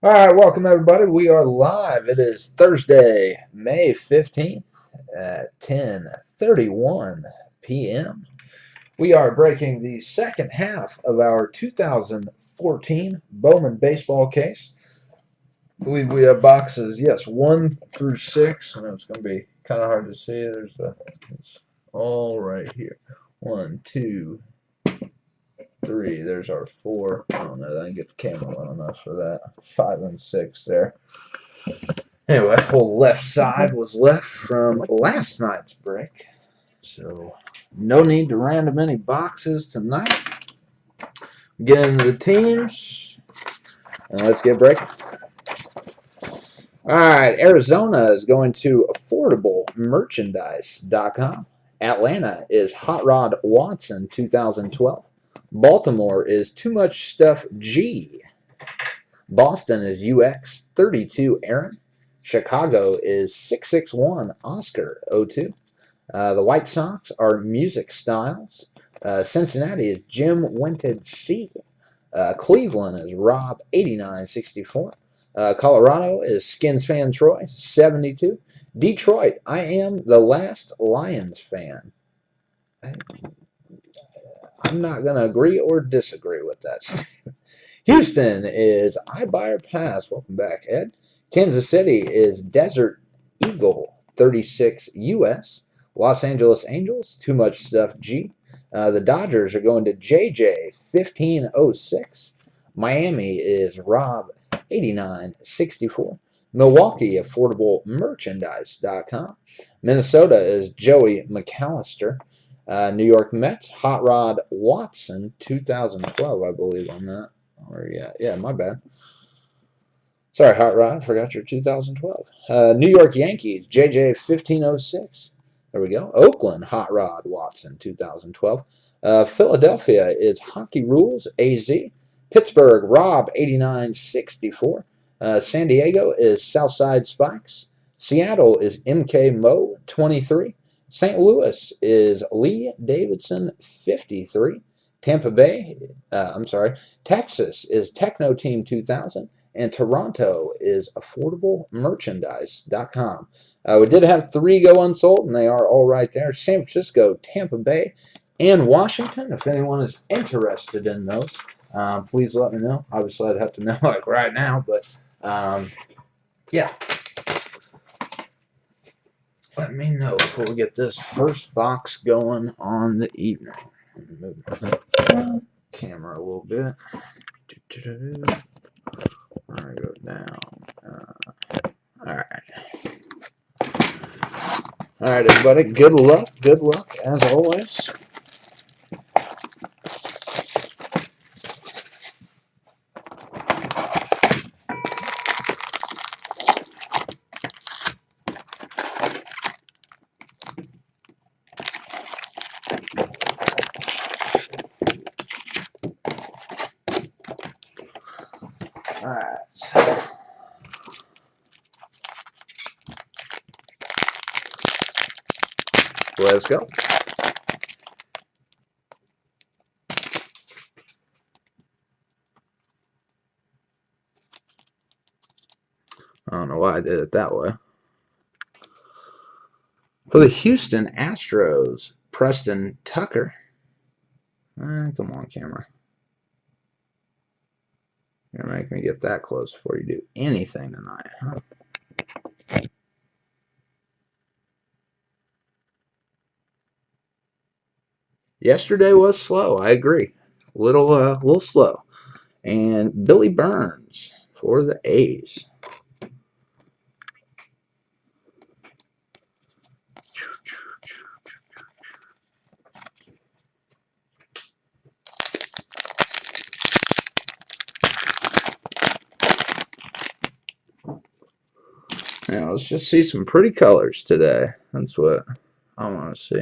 All right, welcome everybody. We are live. It is Thursday, May 15th at 10:31 p.m. We are breaking the second half of our 2014 Bowman baseball case. I believe we have boxes, yes, 1 through 6. I know it's going to be kind of hard to see. It's all right here. 1, 2, 3. There's our 4. I don't know. I didn't get the camera on enough for that. 5 and 6 there. Anyway, whole left side was left from last night's break. So no need to random any boxes tonight. Get into the teams and let's get breaking. Alright, Arizona is going to affordablemerchandise.com. Atlanta is Hot Rod Watson 2012. Baltimore is Too Much Stuff G. Boston is UX 32 Aaron. Chicago is 661 Oscar 02. The White Sox are Music Styles. Cincinnati is Jim Winted C. Cleveland is Rob 8964. Colorado is Skins Fan Troy 72. Detroit, I am the last Lions fan. I'm not going to agree or disagree with that. Houston is I Buy or Pass. Welcome back, Ed. Kansas City is Desert Eagle 36 US. Los Angeles Angels, Too Much Stuff G. The Dodgers are going to JJ 1506. Miami is Rob 8964. Milwaukee, AffordableMerchandise.com. Minnesota is Joey McAllister. New York Mets, Hot Rod Watson 2012, I believe on that. Or yeah, my bad. Sorry, Hot Rod, I forgot your 2012. New York Yankees, JJ 1506. There we go. Oakland, Hot Rod Watson 2012. Philadelphia is Hockey Rules AZ. Pittsburgh, Rob 8964. San Diego is Southside Spikes. Seattle is MK Mo 23. St. Louis is Lee Davidson 53. Texas is Techno Team 2000, and Toronto is AffordableMerchandise.com. We did have 3 go unsold, and they are all right there. San Francisco, Tampa Bay, and Washington. If anyone is interested in those, please let me know. Obviously, I'd have to know like right now, but yeah. Let me know before we get this first box going on the evening. Move my camera a little bit. I go down. Alright. Alright, everybody. Good luck. Good luck, as always. Alright. Let's go. I don't know why I did it that way. For the Houston Astros, Preston Tucker. Come on, camera. You're gonna make me get that close before you do anything tonight, huh? Yesterday was slow. I agree. Little slow. And Billy Burns for the A's. Now let's just see some pretty colors today. That's what I want to see.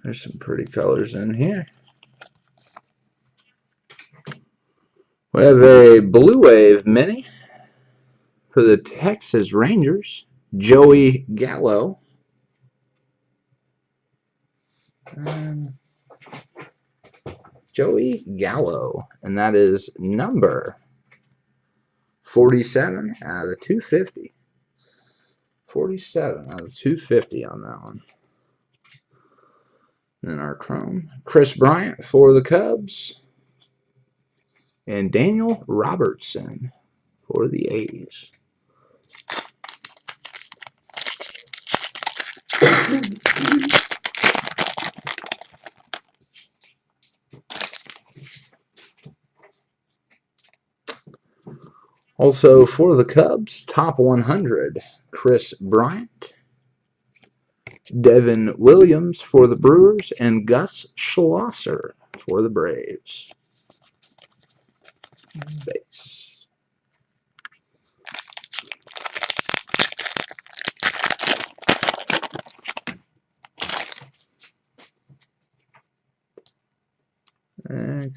There's some pretty colors in here. We have a Blue Wave Mini for the Texas Rangers, Joey Gallo. Joey Gallo, and that is number 47 out of 250. 47 out of 250 on that one. Then our Chrome, Chris Bryant for the Cubs, and Daniel Robertson for the A's. Also for the Cubs, top 100, Chris Bryant, Devin Williams for the Brewers, and Gus Schlosser for the Braves. Base.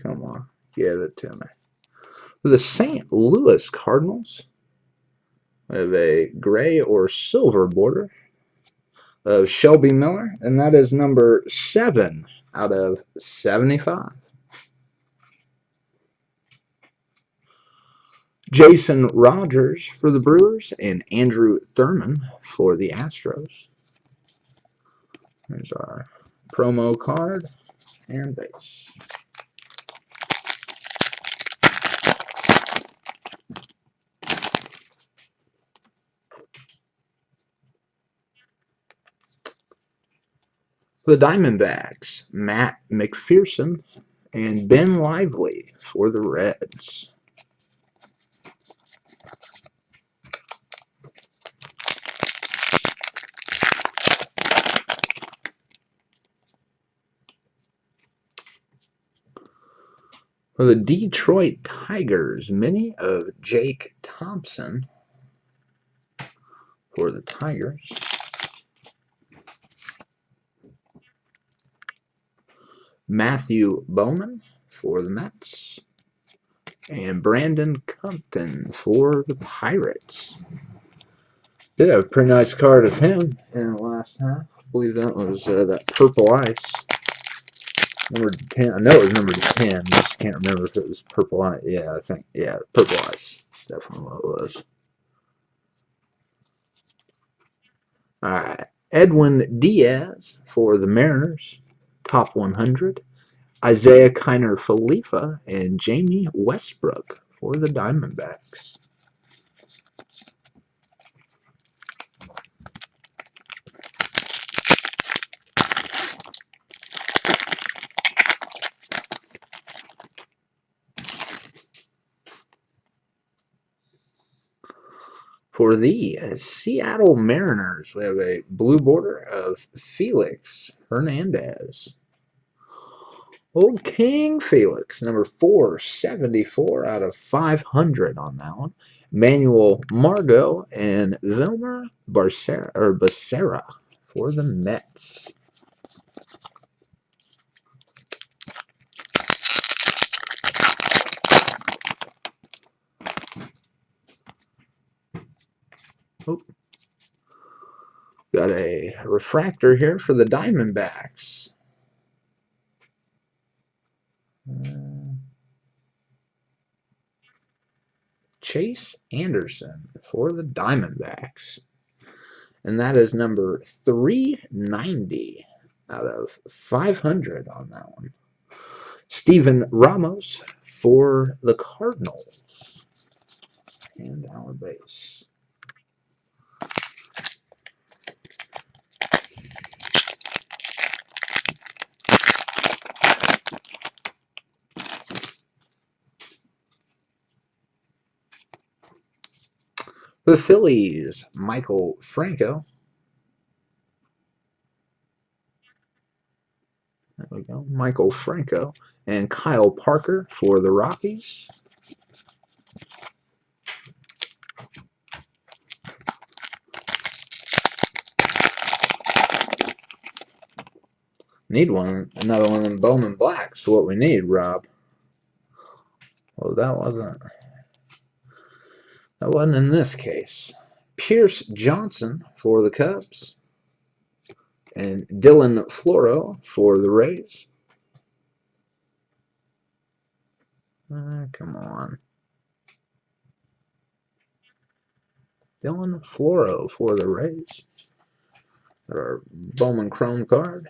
Come on, give it to me. For the St. Louis Cardinals, we have a gray or silver border of Shelby Miller, and that is number 7 out of 75. Jason Rogers for the Brewers, and Andrew Thurman for the Astros. There's our promo card and base. The Diamondbacks, Matt McPherson and Ben Lively for the Reds. For the Detroit Tigers, mini of Jake Thompson for the Tigers. Matthew Bowman for the Mets. And Brandon Compton for the Pirates. Did have a pretty nice card of him in the last half. I believe that was that purple ice. Number 10. I know it was number 10. Just can't remember if it was purple ice. Yeah, I think. Yeah, purple ice. Definitely what it was. All right. Edwin Diaz for the Mariners. Top 100. Isaiah Kiner Falefa and Jamie Westbrook for the Diamondbacks. For the Seattle Mariners, we have a blue border of Felix Hernandez. Old King Felix, number 474 out of 500 on that one. Manuel Margot and Vilmer Becerra for the Mets. Oh. Got a refractor here for the Diamondbacks. Chase Anderson for the Diamondbacks. And that is number 390 out of 500 on that one. Steven Ramos for the Cardinals. And our base. The Phillies, Michael Franco. There we go. Michael Franco and Kyle Parker for the Rockies. Need one, another one of them Bowman Blacks. What we need, Rob. Well, that wasn't in this case. Pierce Johnson for the Cubs. And Dylan Floro for the Rays. Come on. Dylan Floro for the Rays. Our Bowman Chrome card.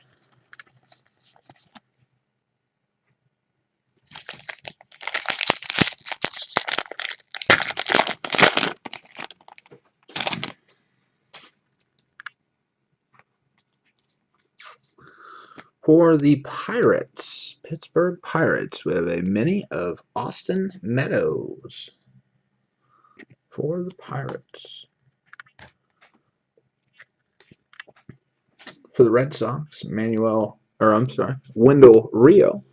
For the Pirates, Pittsburgh Pirates, we have a mini of Austin Meadows. For the Pirates. For the Red Sox, Wendell Rio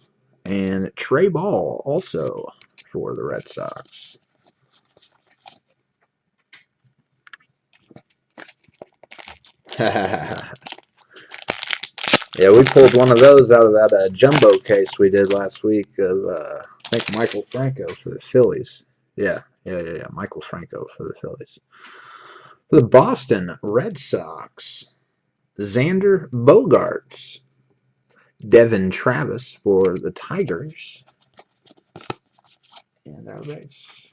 and Trey Ball also for the Red Sox. Yeah, we pulled one of those out of that jumbo case we did last week of, I think, Michael Franco for the Phillies. Yeah. Michael Franco for the Phillies. For the Boston Red Sox, Xander Bogaerts. Devin Travis for the Tigers. And our base.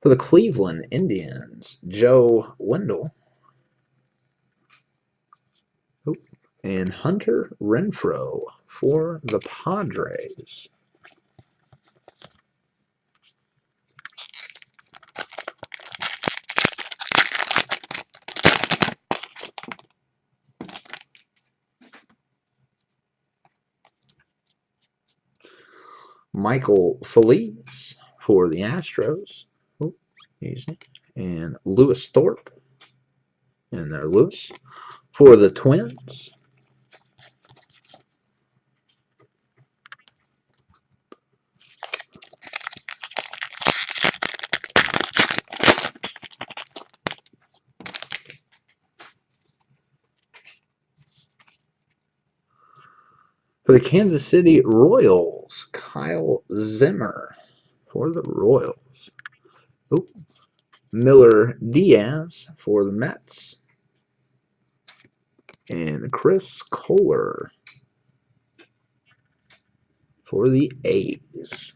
For the Cleveland Indians, Joe Wendell. And Hunter Renfroe for the Padres. Michael Feliz for the Astros. Oh, easy. And Lewis Thorpe. And there, Lewis. For the Twins. For the Kansas City Royals, Kyle Zimmer for the Royals. Oh, Miller Diaz for the Mets. And Chris Kohler for the A's.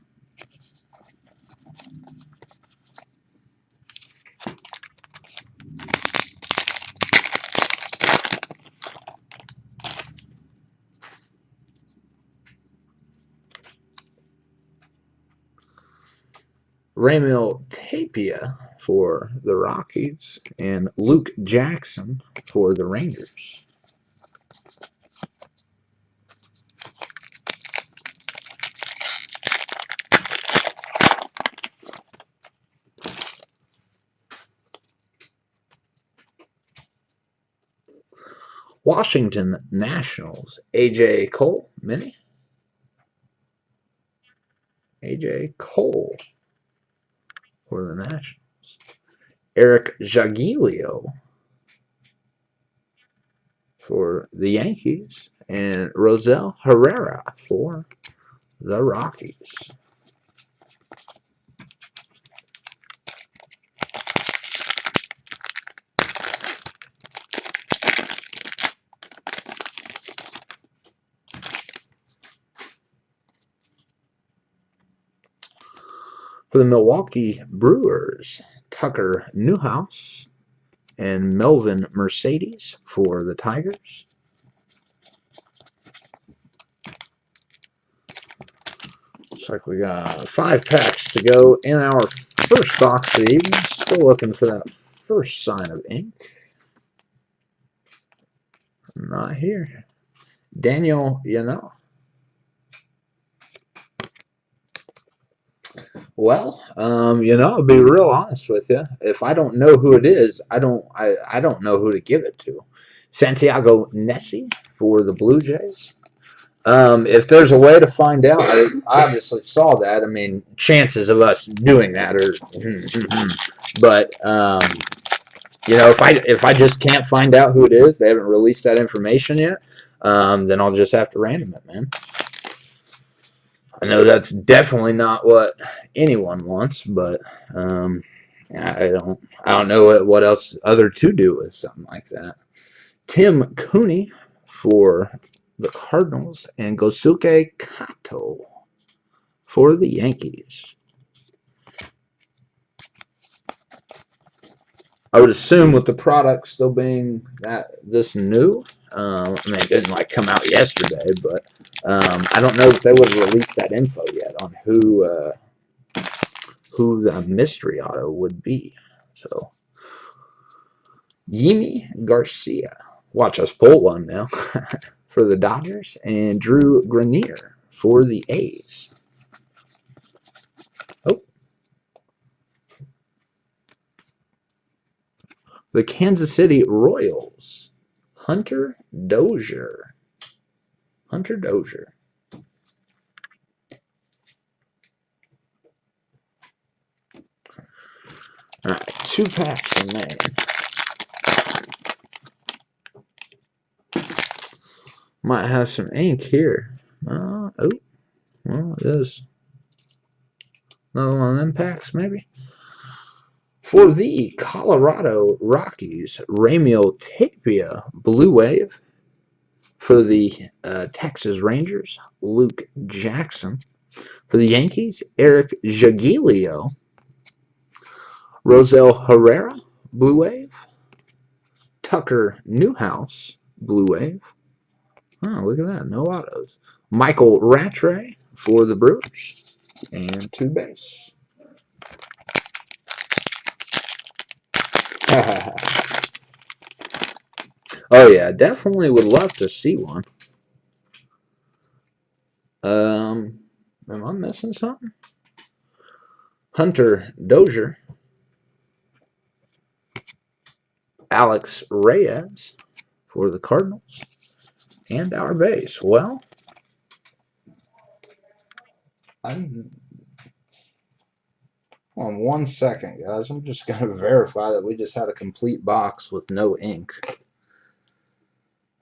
Raimel Tapia for the Rockies, and Luke Jackson for the Rangers. Washington Nationals, A.J. Cole, mini. A.J. Cole for the Nationals. Eric Jagiello for the Yankees, and Rosell Herrera for the Rockies. For the Milwaukee Brewers, Tucker Newhouse and Melvin Mercedes for the Tigers. Looks like we got 5 packs to go in our first box of the evening. Still looking for that first sign of ink. Not here. Daniel, Well, I'll be real honest with you. If I don't know who it is, I don't know who to give it to. Santiago Nessie for the Blue Jays. If there's a way to find out, I obviously saw that. I mean, chances of us doing that are, but if I just can't find out who it is, they haven't released that information yet. Then I'll just have to random it, man. I know that's definitely not what anyone wants, but I don't know what else other to do with something like that. Tim Cooney for the Cardinals and Gosuke Kato for the Yankees. I would assume with the product still being this new, I mean, it didn't like come out yesterday, but I don't know if they would have released that info yet on who the mystery auto would be. So, Yimi Garcia. Watch us pull one now for the Dodgers, and Drew Grenier for the A's. Oh, the Kansas City Royals. Hunter Dozier. Hunter Dozier. All right, 2 packs remaining. Might have some ink here. Oh, well, it is. Another one of them packs, maybe. For the Colorado Rockies, Ramiel Tapia, Blue Wave. For the Texas Rangers, Luke Jackson. For the Yankees, Eric Jagiello. Rosel Herrera, Blue Wave. Tucker Newhouse, Blue Wave. Oh, look at that. No autos. Michael Rattray for the Brewers. And 2 base. Oh, yeah. Definitely would love to see one. Am I missing something? Hunter Dozier. Alex Reyes for the Cardinals. And our base. Well, hold on 1 second, guys. I'm just going to verify that we just had a complete box with no ink.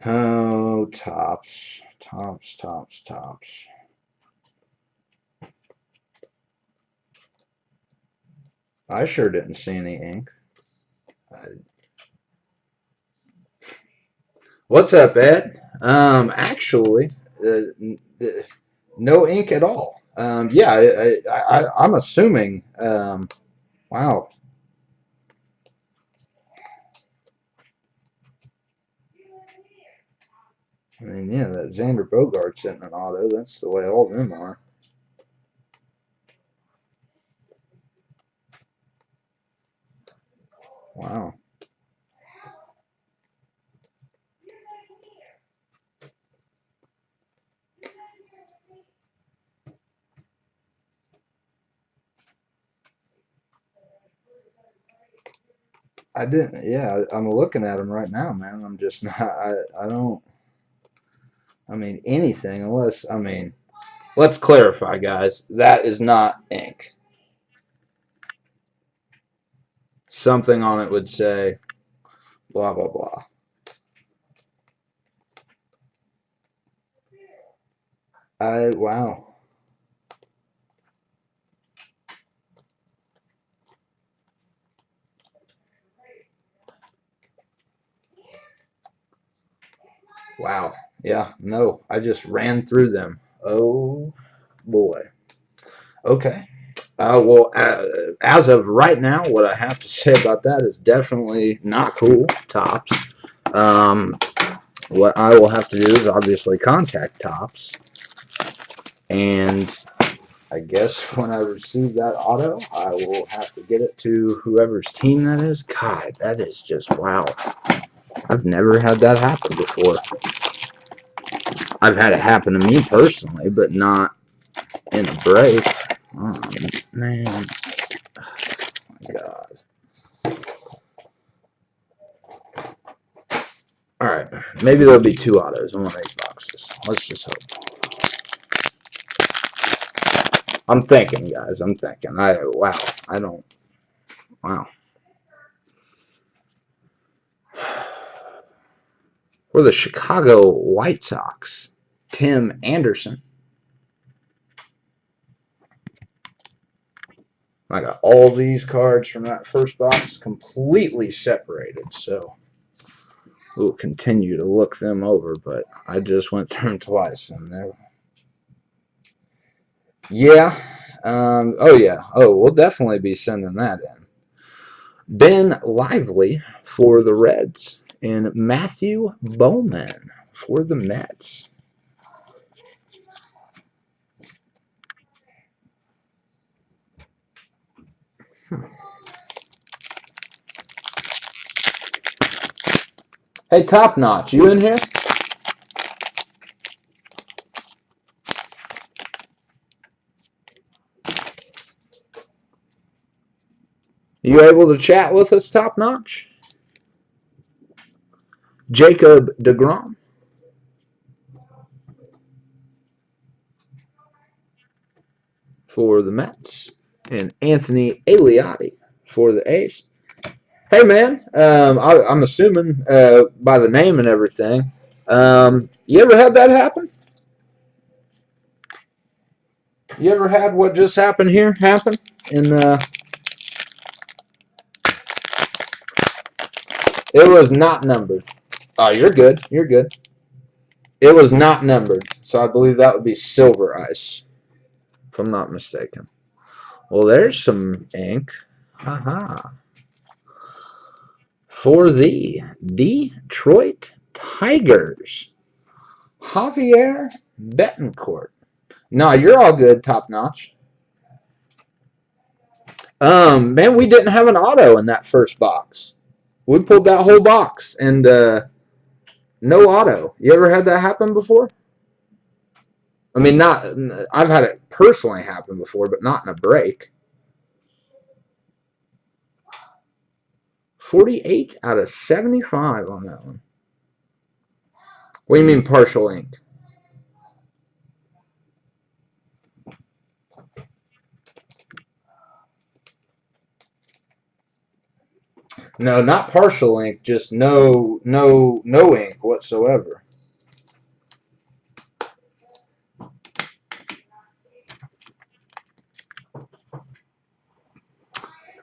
Oh, tops. I sure didn't see any ink. What's up, Ed? Actually, no ink at all. Yeah, I'm assuming. Wow. I mean, yeah, that Xander Bogaerts in an auto. That's the way all of them are. Wow. I didn't. Yeah, I'm looking at them right now, man. I'm just not. I don't. I mean, anything unless. I mean, let's clarify, guys. That is not ink. Something on it would say blah blah blah. Wow. Wow. Yeah. No, I just ran through them. Oh boy. Okay. Well, as of right now, what I have to say about that is definitely not cool. Tops. Um, what I will have to do is obviously contact Tops, and I guess when I receive that auto, I will have to get it to whoever's team that is. God, that is just wow. I've never had that happen before. I've had it happen to me personally, but not in a break. Oh, man. Oh, my God. Alright. Maybe there'll be 2 autos in one of these boxes. Let's just hope. I'm thinking, guys. I'm thinking. Wow. I don't. Wow. For the Chicago White Sox, Tim Anderson. I got all these cards from that first box completely separated, so we'll continue to look them over, but I just went through them twice, and they're... Yeah. Oh, yeah. Oh, we'll definitely be sending that in. Ben Lively for the Reds, and Matthew Bowman for the Mets. Hey, Top Notch, you in here? You able to chat with us, Top Notch? Jacob deGrom for the Mets, and Anthony Aliotti for the A's. Hey, man, I'm assuming by the name and everything, you ever had that happen? You ever had what just happened here happen? And it was not numbered. Oh, you're good. You're good. It was not numbered, so I believe that would be Silver Ice, if I'm not mistaken. Well, there's some ink. Haha. For the Detroit Tigers, Javier Betancourt. No, you're all good, Top Notch. Man, we didn't have an auto in that first box. We pulled that whole box and no auto. You ever had that happen before? I mean, not. I've had it personally happen before, but not in a break. 48 out of 75 on that one. What do you mean partial ink? No, not partial ink, just no ink whatsoever.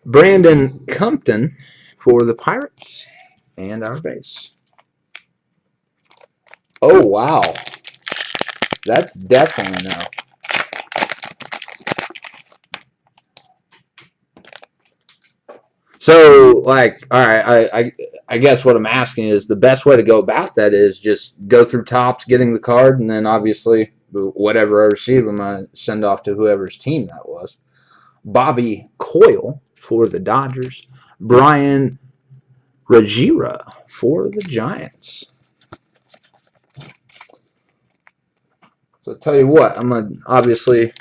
Brandon Compton for the Pirates and our base. Oh, wow. That's definitely no. So, like, all right, I guess what I'm asking is the best way to go about that is just go through Topps, getting the card, and then obviously whatever I receive, I'm going to send off to whoever's team that was. Bobby Coyle for the Dodgers. Brian Regira for the Giants. So I'll tell you what, I'm going to obviously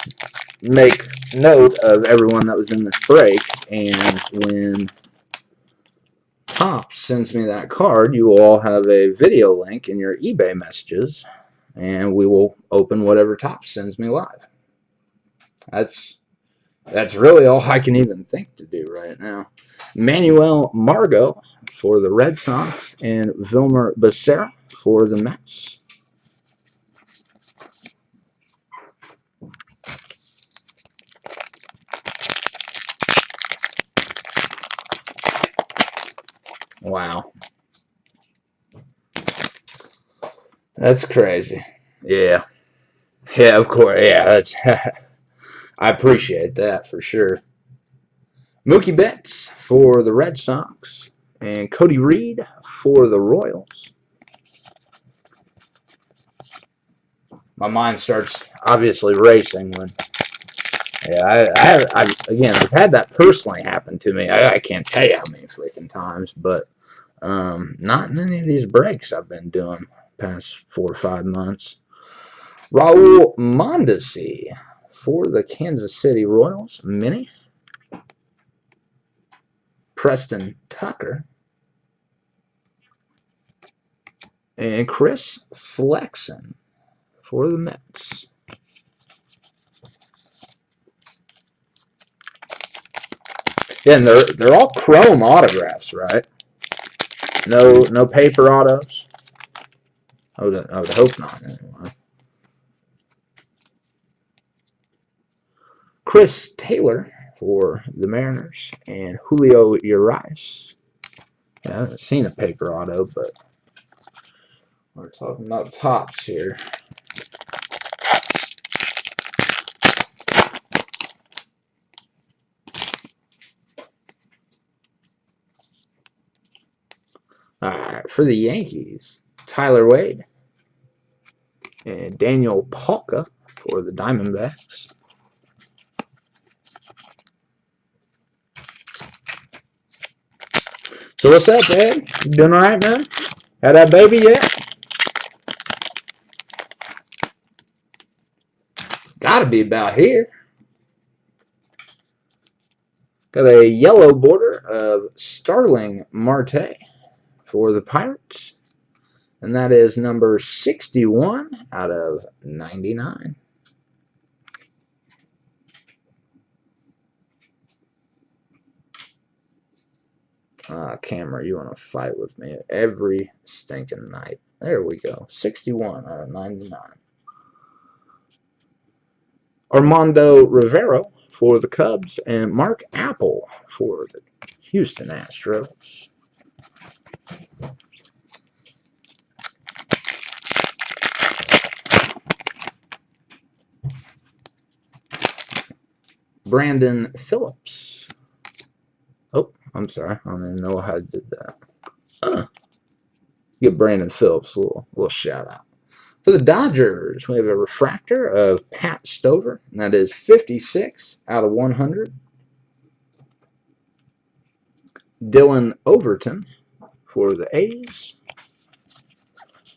make note of everyone that was in this break, and when Topps sends me that card, you will all have a video link in your eBay messages, and we will open whatever Topps sends me live. That's really all I can even think to do right now. Manuel Margot for the Red Sox, and Vilmer Becerra for the Mets. Wow. That's crazy. Yeah. Yeah, of course. Yeah, that's I appreciate that for sure. Mookie Betts for the Red Sox, and Cody Reed for the Royals. My mind starts obviously racing when, yeah, I've had that personally happen to me. I can't tell you how many freaking times, but not in any of these breaks I've been doing past 4 or 5 months. Raul Mondesi for the Kansas City Royals, mini. Preston Tucker, and Chris Flexen for the Mets. Yeah, and they're all chrome autographs, right? No paper autos. I would hope not. Anyway. Chris Taylor for the Mariners, and Julio Urias. Yeah, I haven't seen a paper auto, but we're talking about tops here. All right, for the Yankees, Tyler Wade and Daniel Palka for the Diamondbacks. So what's up, Ed? You doing all right, man? Had that baby yet? Gotta be about here. Got a yellow border of Starling Marte for the Pirates. And that is number 61 out of 99. Camera, you want to fight with me every stinking night. There we go. 61 out of 99. Armando Rivero for the Cubs and Mark Apple for the Houston Astros. Brandon Phillips. Oh, I'm sorry. I don't even know how I did that. Give Brandon Phillips a little shout out. For the Dodgers, we have a refractor of Pat Stover, and that is 56 out of 100. Dylan Overton for the A's,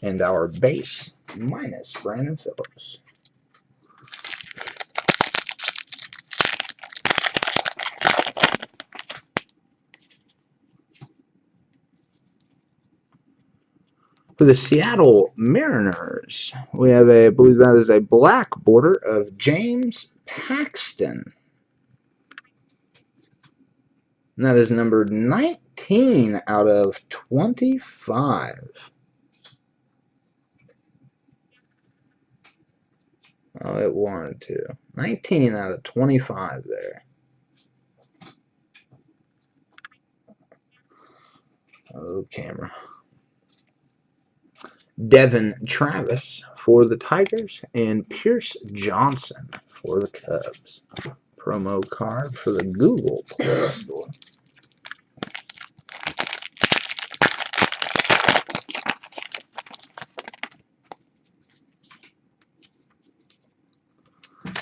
and our base minus Brandon Phillips. For the Seattle Mariners, we have I believe that is a black border of James Paxton. And that is numbered 19 out of 25. Oh, it wanted to. 19 out of 25 there. Oh, camera. Devin Travis for the Tigers and Pierce Johnson for the Cubs. Promo card for the Google Play Store.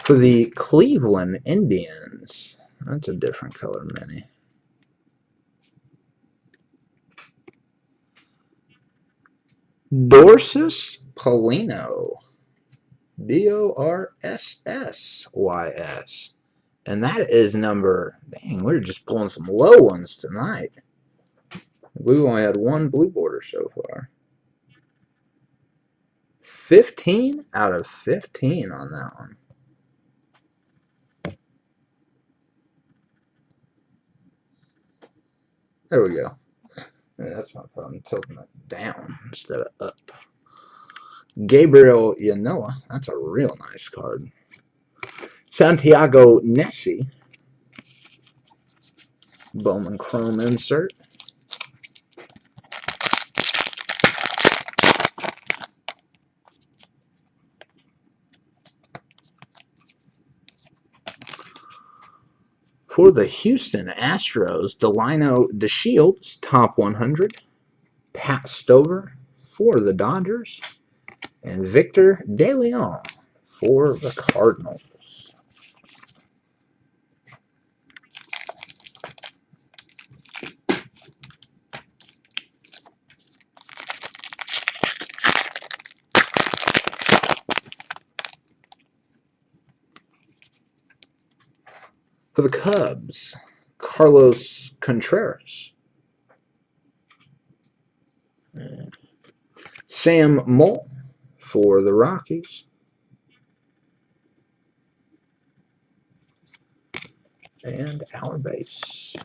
For the Cleveland Indians, that's a different color mini. Dorsus Polino. Dorssys. And that is number, dang, we're just pulling some low ones tonight. We've only had one blue border so far. 15 out of 15 on that one. There we go. Yeah, that's my problem. Tilting it down instead of up. Gabriel Yanoa. That's a real nice card. Santiago Nessie. Bowman Chrome insert. For the Houston Astros, Delino DeShields, top 100. Pat Stover for the Dodgers. And Victor De Leon for the Cardinals. For the Cubs, Carlos Contreras. Sam Moll for the Rockies. And our base.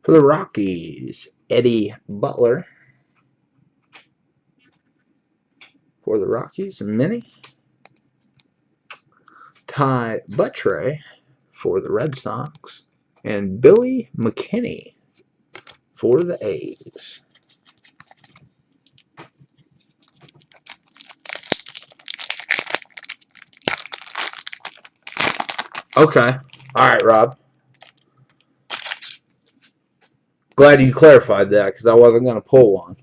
For the Rockies, Eddie Butler. For the Rockies, Minnie. Ty Buttrey for the Red Sox. And Billy McKinney for the A's. Okay. All right, Rob. Glad you clarified that because I wasn't going to pull one.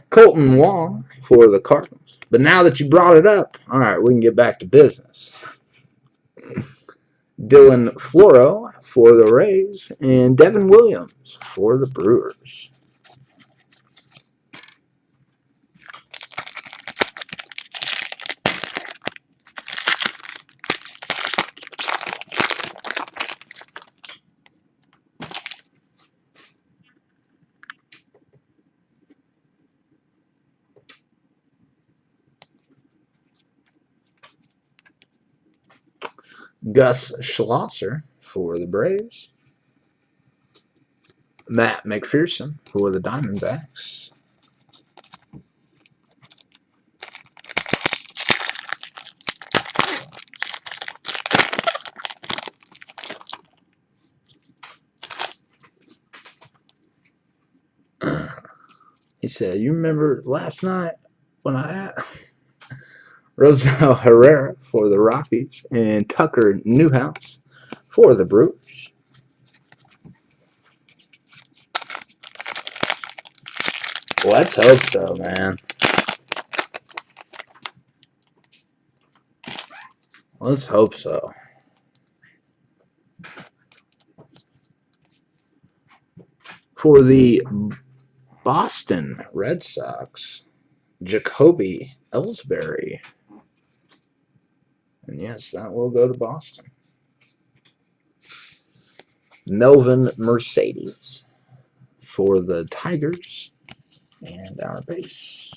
Colton Wong for the Cardinals. But now that you brought it up, all right, we can get back to business. Dylan Floro for the Rays and Devin Williams for the Brewers. Gus Schlosser for the Braves. Matt McPherson for the Diamondbacks. He said, "You remember last night when I Rosal Herrera for the Rockies and Tucker Newhouse for the Brewers." Let's hope so, man. Let's hope so. For the Boston Red Sox, Jacoby Ellsbury. And yes, that will go to Boston. Melvin Mercedes for the Tigers and our base.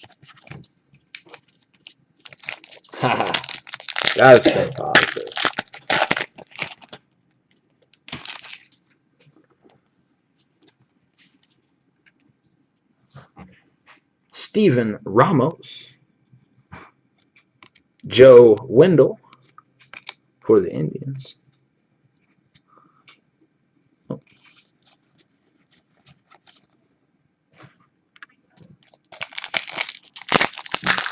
Haha. Gotta stay positive. Steven Ramos. Joe Wendell for the Indians. Oh.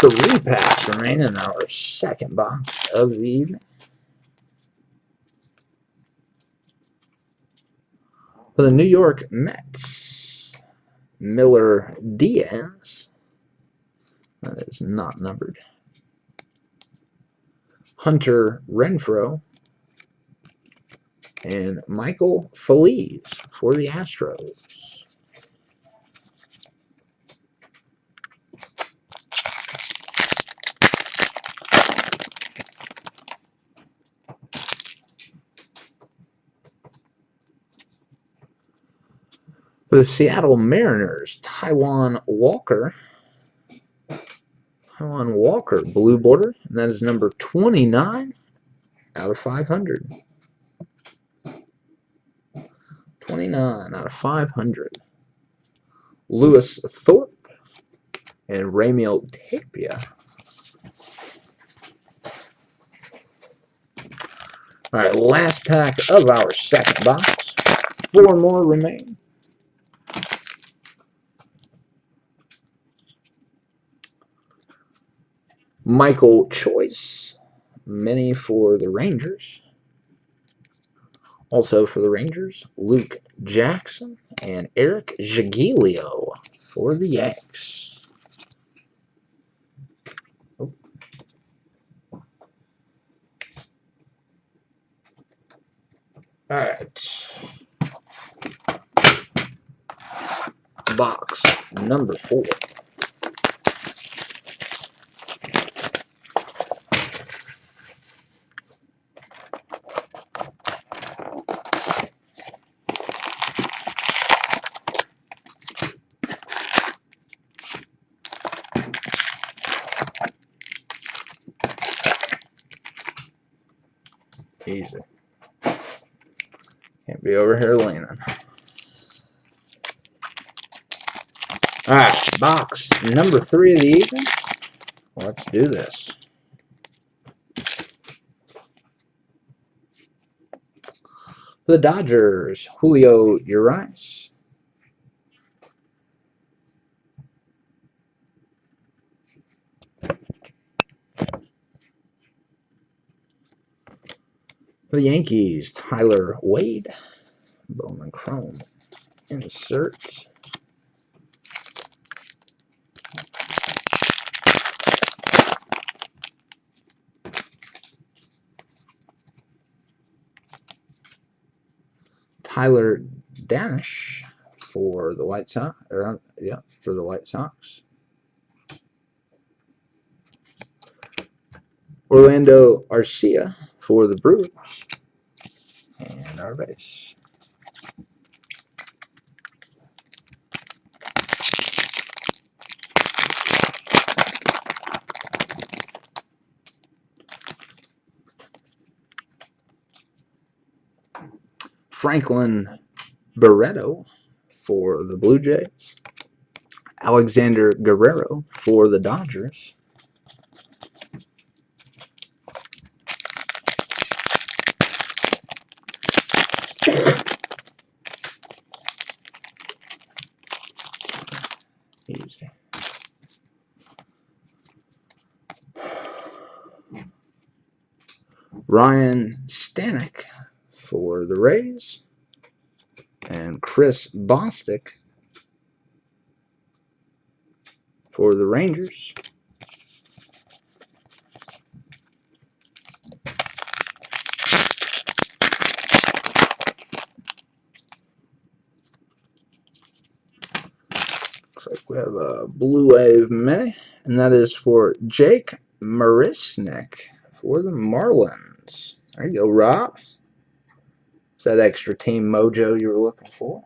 3 packs remain in our second box of the evening. For the New York Mets, Miller Diaz. That is not numbered. Hunter Renfroe. And Michael Feliz for the Astros. For the Seattle Mariners, Taijuan Walker. Taijuan Walker, blue border, and that is number 29 out of 500. 29 out of 500. Lewis Thorpe and Raimel Tapia. All right, last pack of our second box. 4 more remain. Michael Choice, many for the Rangers. Also for the Rangers, Luke Jackson and Eric Giglio for the Yanks. Oh. All right. Box number 4. Easy. Can't be over here leaning. Alright, box number 3 of the evening. Let's do this. The Dodgers, Julio Urias. For the Yankees, Tyler Wade. Bowman Chrome. Insert. Tyler Danish for the White Sox. For the White Sox. Orlando Arcia for the Brewers. And our base. Franklin Barreto for the Blue Jays. Alexander Guerrero for the Dodgers. Easy. Ryan Stanek for the Rays. And Chris Bostic for the Rangers. Looks like we have a Blue Wave Mini, and that is for Jake Marisnick for the Marlins. There you go, Rob. Is that extra team mojo you were looking for?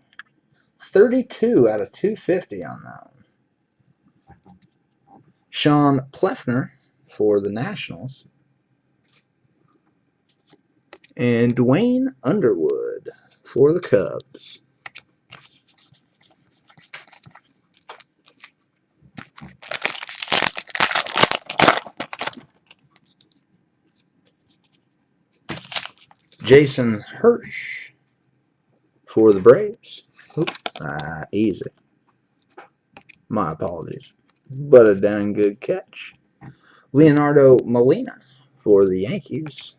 32 out of 250 on that one. Sean Plefner for the Nationals. And Dwayne Underwood for the Cubs. Jason Hirsch for the Braves. Easy. My apologies. But a dang good catch. Leonardo Molina for the Yankees.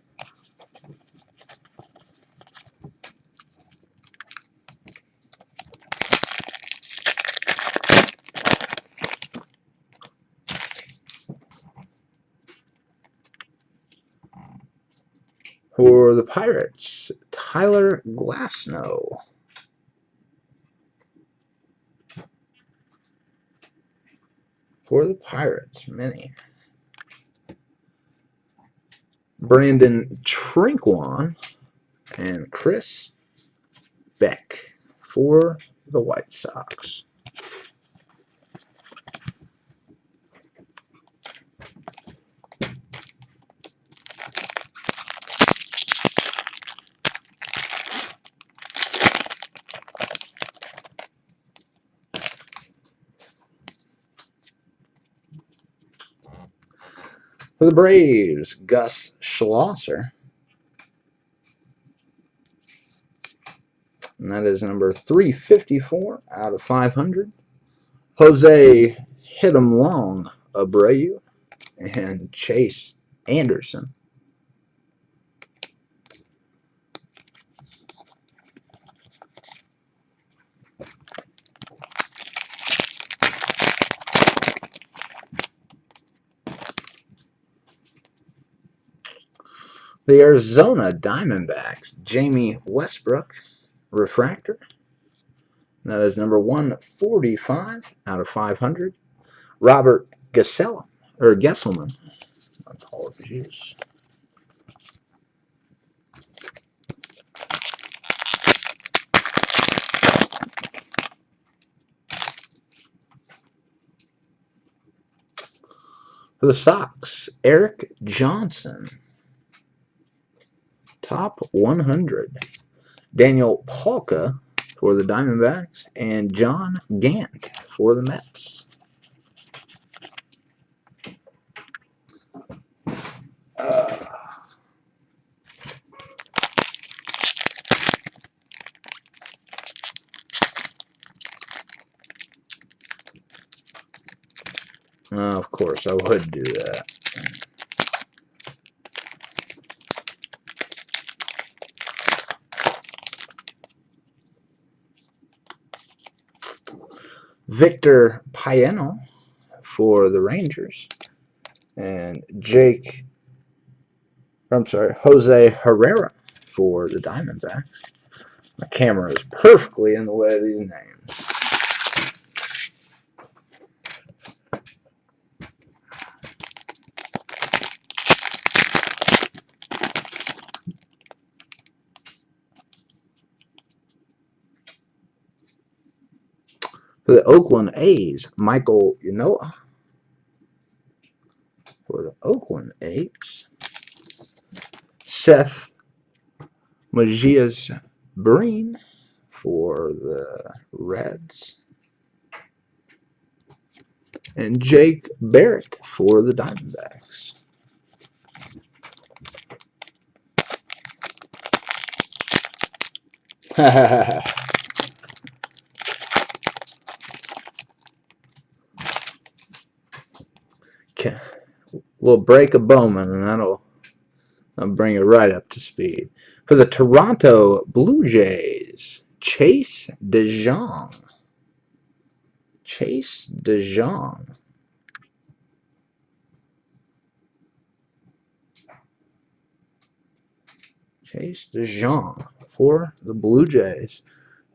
For the Pirates, Tyler Glasnow. For the Pirates, mini. Brandon Trinquan and Chris Beck for the White Sox. For the Braves, Gus Schlosser. And that is number 354 out of 500. Jose Hit 'em Long Abreu and Chase Anderson. The Arizona Diamondbacks, Jamie Westbrook, refractor. That is number 145 out of 500. Robert Gesselman. Apologies. For the Sox, Eric Johnson. Top 100. Daniel Palka for the Diamondbacks, and John Gant for the Mets. Of course, I would do that. Victor Paeno for the Rangers, and Jose Herrera for the Diamondbacks. My camera is perfectly in the way of these names. For the Oakland A's, Michael Ynoa. For the Oakland A's, Seth Magias Breen for the Reds, and Jake Barrett for the Diamondbacks. Okay. We'll break a bowman, and I'll bring it right up to speed. For the Toronto Blue Jays, Chase DeJong. Chase DeJong. Chase DeJong for the Blue Jays.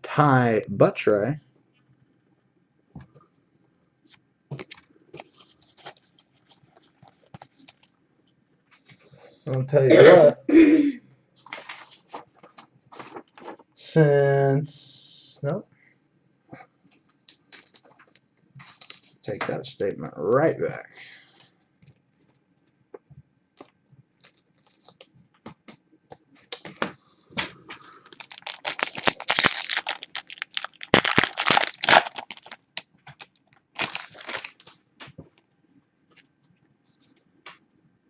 Ty Buttrey. I'll tell you what. Nope. Take that statement right back.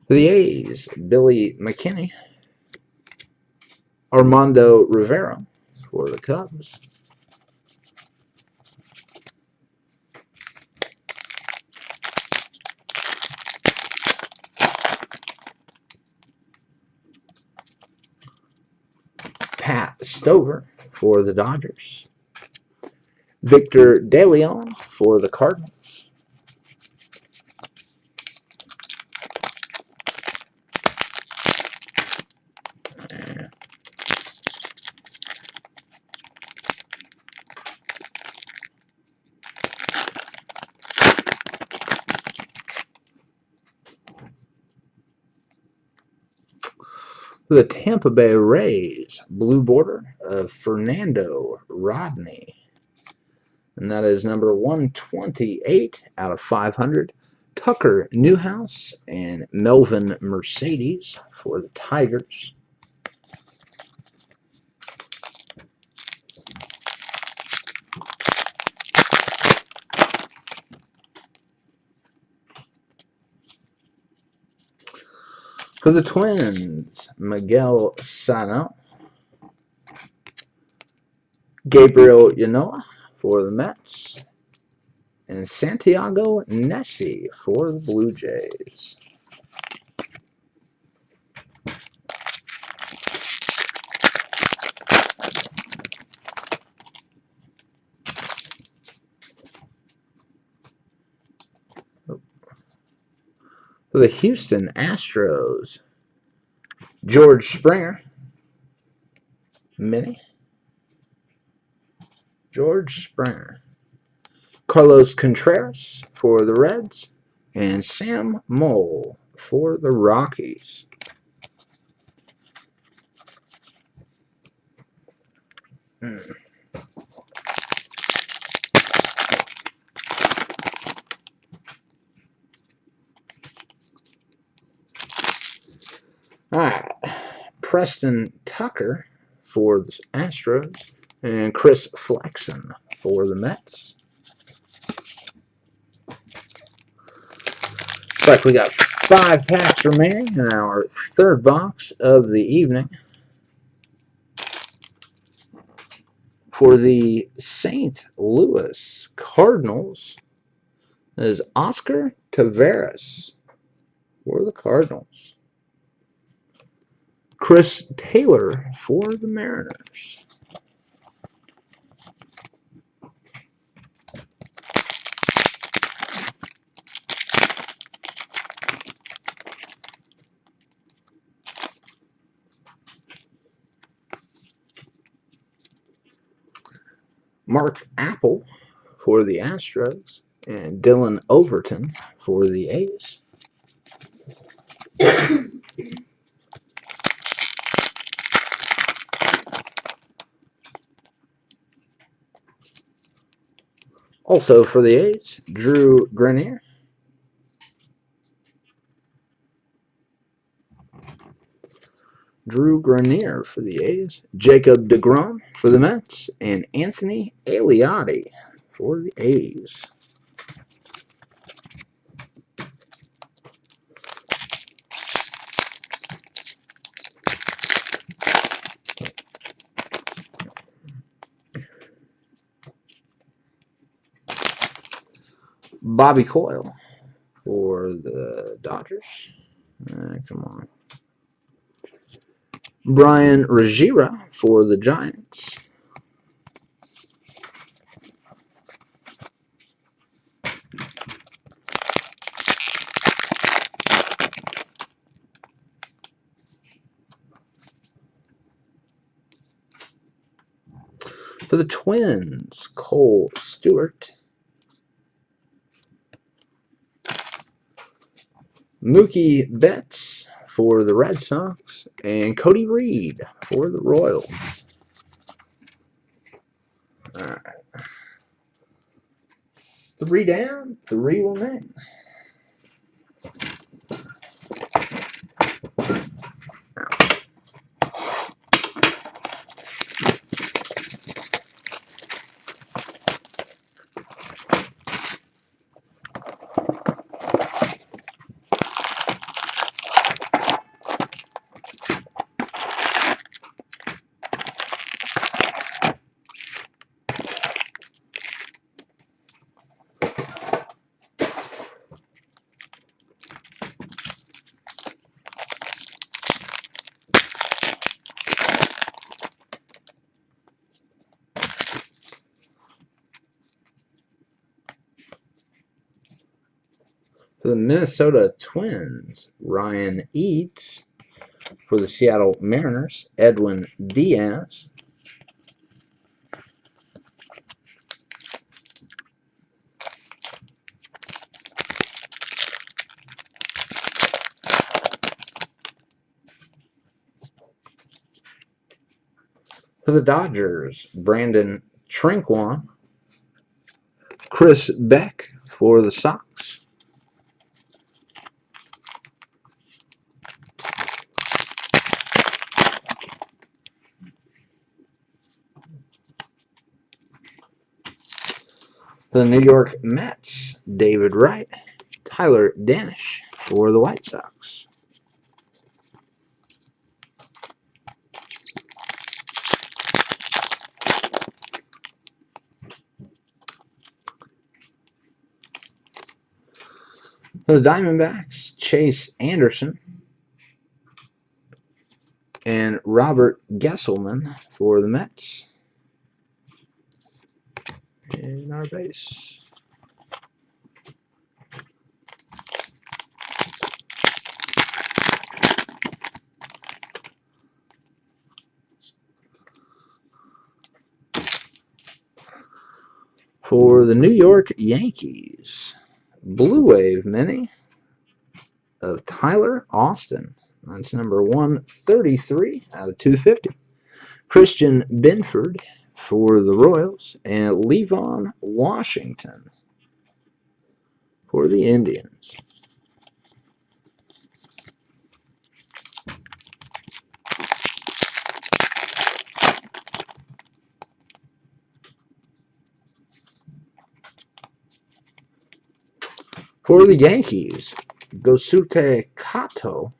For the A's, Billy McKinney. Armando Rivera for the Cubs. Pat Stover for the Dodgers. Victor DeLeon for the Cardinals. For the Tampa Bay Rays, blue border of Fernando Rodney. And that is number 128 out of 500. Tucker Newhouse and Melvin Mercedes for the Tigers. For the Twins, Miguel Sano. Gabriel Ynoa for the Mets, and Santiago Nessie for the Blue Jays. For the Houston Astros, George Springer, mini. George Springer. Carlos Contreras for the Reds, and Sam Moll for the Rockies. All right, Preston Tucker for the Astros, and Chris Flexen for the Mets. Looks like we got 5 packs remaining in our third box of the evening. For the St. Louis Cardinals is Oscar Taveras for the Cardinals. Chris Taylor for the Mariners. Mark Apple for the Astros, and Dylan Overton for the A's. Also for the A's, Drew Grenier. Drew Grenier for the A's, Jacob deGrom for the Mets, and Anthony Aliotti for the A's. Bobby Coyle for the Dodgers. Come on. Brian Regira for the Giants. For the Twins, Cole Stewart. Mookie Betts for the Red Sox, and Cody Reed for the Royals. All right. 3 down, 3 remain. For the Minnesota Twins, Ryan Eads. For the Seattle Mariners, Edwin Diaz. For the Dodgers, Brandon Trinquan. Chris Beck for the Sox. For the New York Mets, David Wright. Tyler Danish for the White Sox. For the Diamondbacks, Chase Anderson and Robert Gesselman for the Mets. And our base. For the New York Yankees, Blue Wave Mini of Tyler Austin. That's number 133 out of 250. Christian Benford for the Royals, and Levon Washington for the Indians. For the Yankees, Gosute Kato.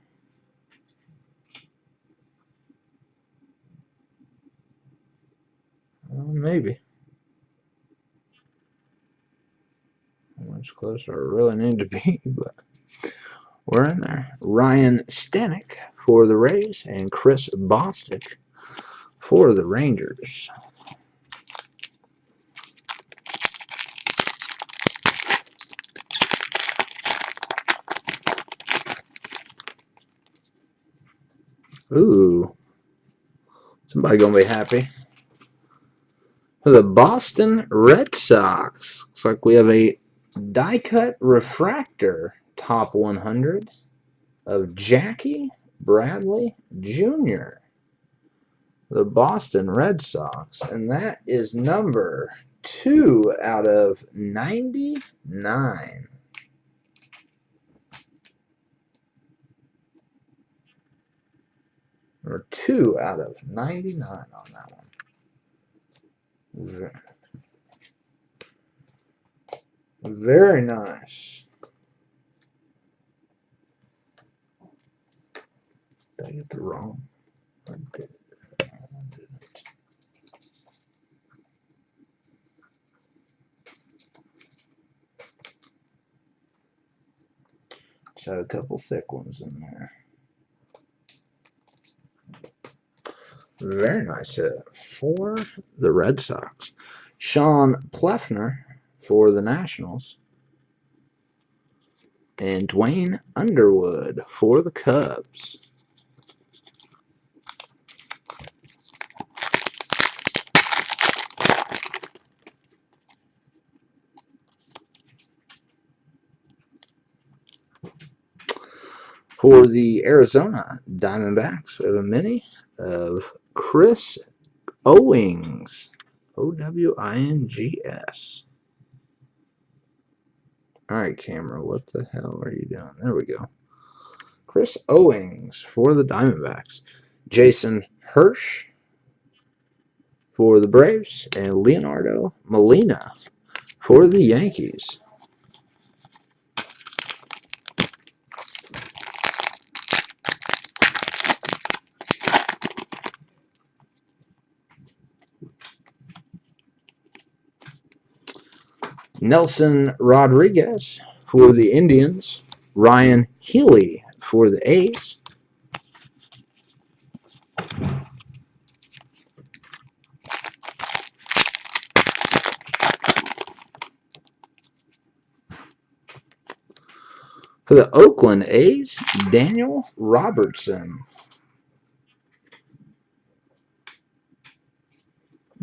Maybe. How much closer I really need to be, but we're in there. Ryan Stanek for the Rays and Chris Bostic for the Rangers. Ooh, somebody gonna be happy. For the Boston Red Sox, looks like we have a die-cut refractor top 100 of Jackie Bradley Jr. The Boston Red Sox, and that is number 2 out of 99. Or 2 out of 99 on that one. Very nice. Did I get the wrong? I did. Just had a couple thick ones in there. Very nice hit for the Red Sox. Sean Plefner for the Nationals. And Dwayne Underwood for the Cubs. For the Arizona Diamondbacks, we have a mini of Chris Owings. Owings. All right, camera, what the hell are you doing? There we go. Chris Owings for the Diamondbacks. Jason Hirsch for the Braves. And Leonardo Molina for the Yankees. Nelson Rodriguez for the Indians. Ryan Healy for the A's. For the Oakland A's, Daniel Robertson.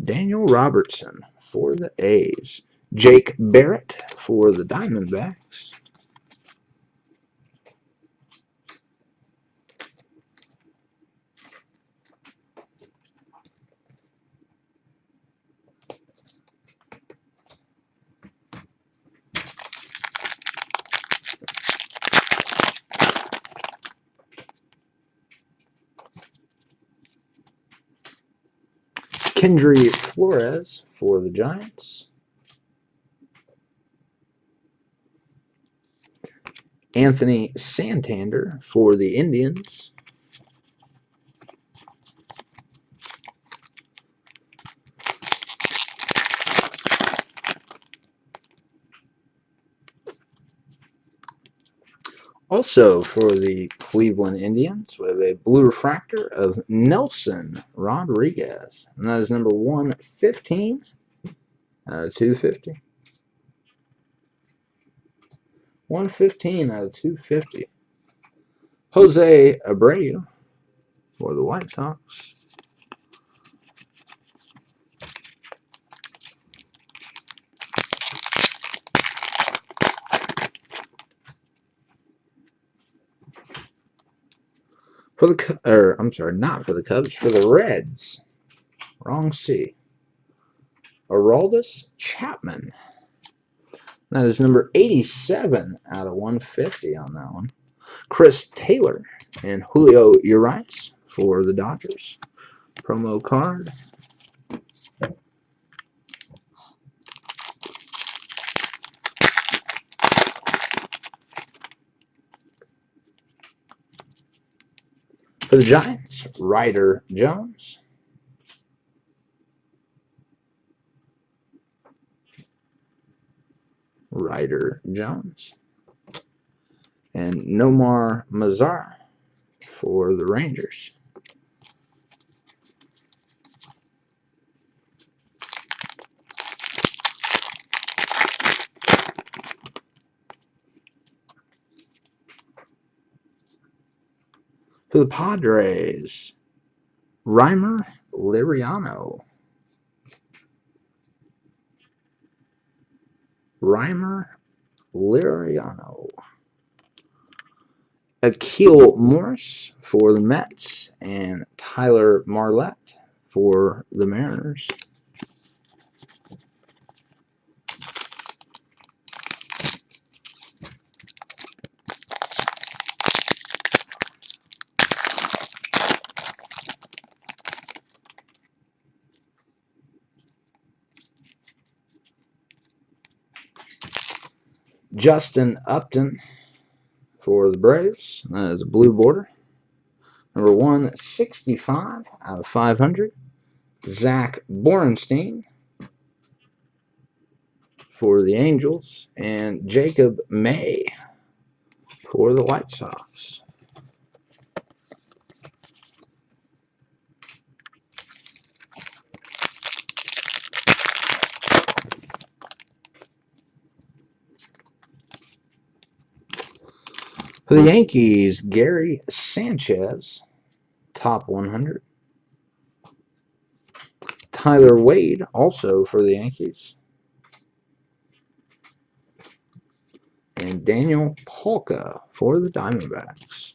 Daniel Robertson for the A's. Jake Barrett for the Diamondbacks. Kendry Flores for the Giants. Anthony Santander for the Indians. Also for the Cleveland Indians, we have a blue refractor of Nelson Rodriguez. And that is number 115 out of 250. 115 out of 250. Jose Abreu for the White Sox. For the, I'm sorry, not for the Cubs, for the Reds. Wrong C. Aroldis Chapman. That is number 87 out of 150 on that one. Chris Taylor and Julio Urias for the Dodgers. Promo card. For the Giants, Ryder Jones. Ryder Jones. And Nomar Mazar for the Rangers. For the Padres, Reimer Liriano. Reimer Liriano. Akil Morris for the Mets and Tyler Marlette for the Mariners. Justin Upton for the Braves. That is a blue border. Number 165 out of 500. Zach Borenstein for the Angels. And Jacob May for the White Sox. For the Yankees, Gary Sanchez, top 100. Tyler Wade, also for the Yankees. And Daniel Polka for the Diamondbacks.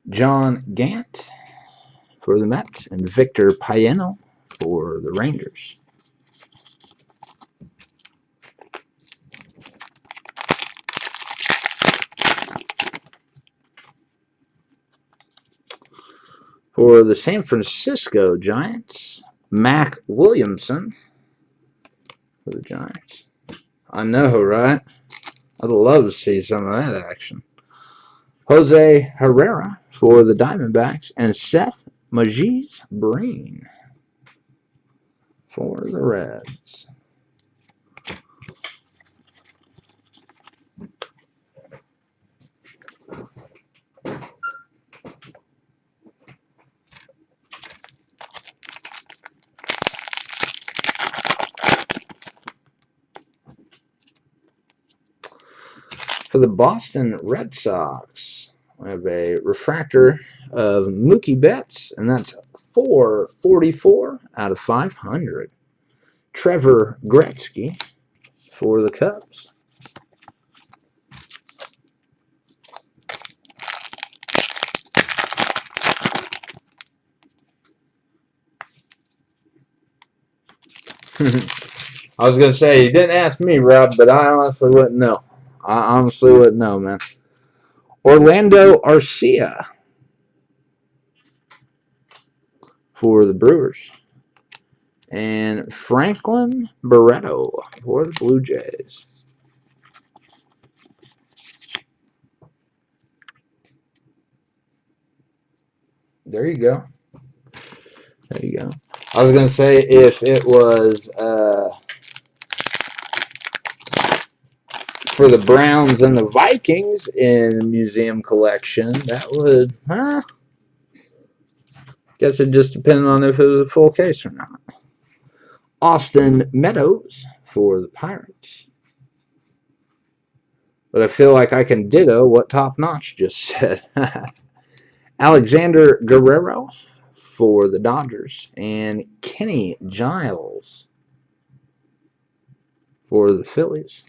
John Gant for the Mets and Victor Paeno for the Rangers. For the San Francisco Giants, Mac Williamson for the Giants. I know, right? I'd love to see some of that action. Jose Herrera for the Diamondbacks and Seth Majiz Breen for the Reds. For the Boston Red Sox, we have a refractor of Mookie Betts, and that's 444 out of 500. Trevor Gretzky for the Cubs. I was going to say, you didn't ask me, Rob, but I honestly wouldn't know. Man. Orlando Arcia for the Brewers. And Franklin Barreto for the Blue Jays. There you go. There you go. I was going to say, if it was for the Browns and the Vikings in museum collection, that would, guess it just depended on if it was a full case or not. Austin Meadows for the Pirates. But I feel like I can ditto what Top Notch just said. Alexander Guerrero for the Dodgers. And Kenny Giles for the Phillies.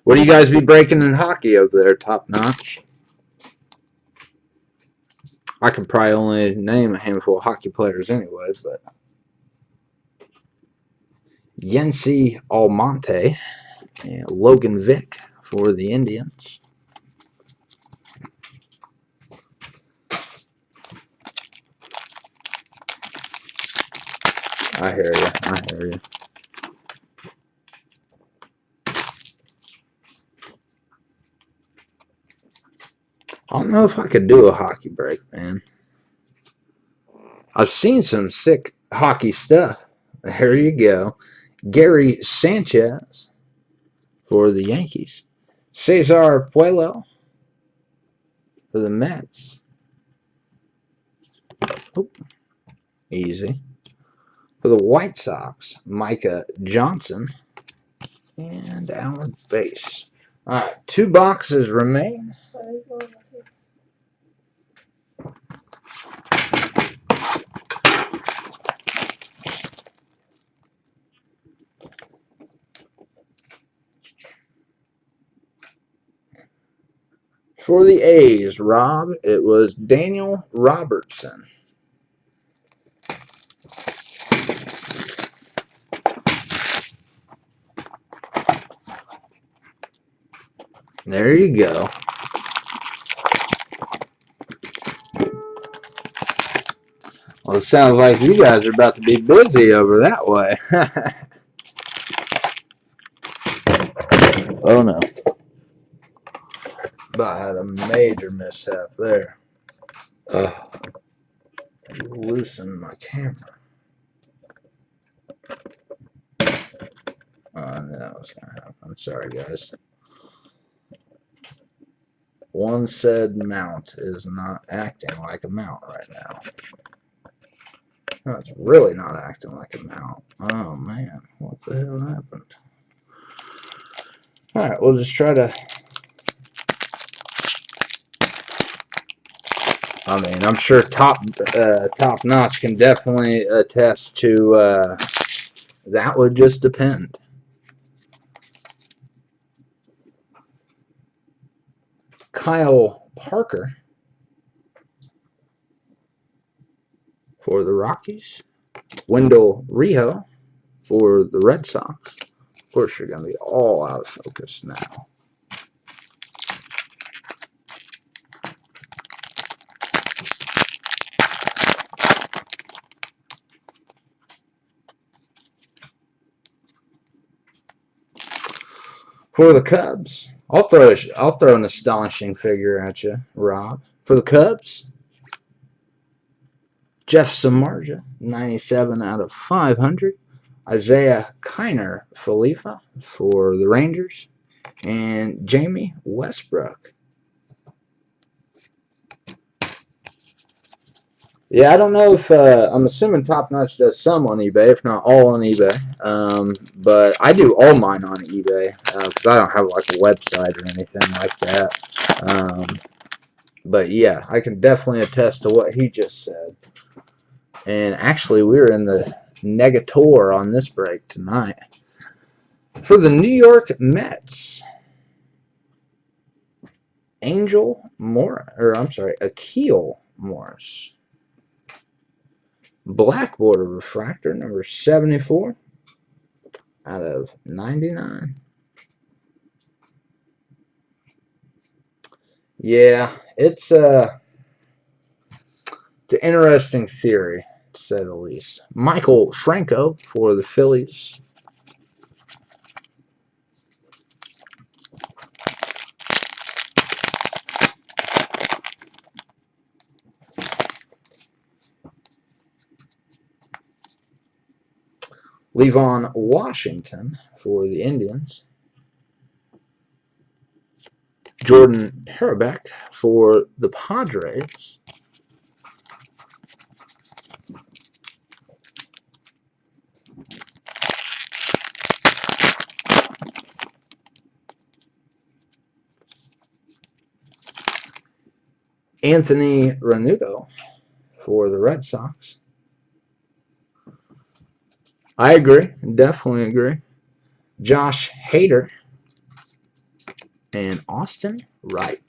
What do you guys be breaking in hockey over there, Top Notch? I could probably only name a handful of hockey players anyway, but Yency Almonte and Logan Vick for the Indians. I hear you. I hear you. I don't know if I could do a hockey break, man. I've seen some sick hockey stuff. There you go. Gary Sanchez for the Yankees. Cesar Puello for the Mets. Oop, easy. For the White Sox, Micah Johnson. And our base. All right, 2 boxes remain. For the A's, Rob, it was Daniel Robertson. There you go. Well, it sounds like you guys are about to be busy over that way. Oh no. But I had a major mishap there. Ugh. Loosen my camera. Oh, I knew that was going to happen. I'm sorry, guys. One said mount is not acting like a mount right now. No, it's really not acting like a mount. Oh, man. What the hell happened? Alright, we'll just try to... I mean, I'm sure Top Notch can definitely attest to that would just depend. Kyle Parker for the Rockies. Wendell Rijo for the Red Sox. Of course, you're going to be all out of focus now. For the Cubs, I'll throw an astonishing figure at you, Rob. For the Cubs, Jeff Samardzija, 97 out of 500. Isaiah Kiner Falefa for the Rangers. And Jamie Westbrook. Yeah, I don't know if I'm assuming Top Notch does some on eBay, if not all on eBay. But I do all mine on eBay because I don't have like a website or anything like that. But yeah, I can definitely attest to what he just said. And actually, we were in the negator on this break tonight. For the New York Mets, Akil Morris. Black border refractor, number 74 out of 99. Yeah, it's an interesting theory, to say the least. Michael Franco for the Phillies. Levon Washington for the Indians. Jordan Parabeck for the Padres. Anthony Renudo for the Red Sox. I agree. Definitely agree. Josh Hader and Austin Wright.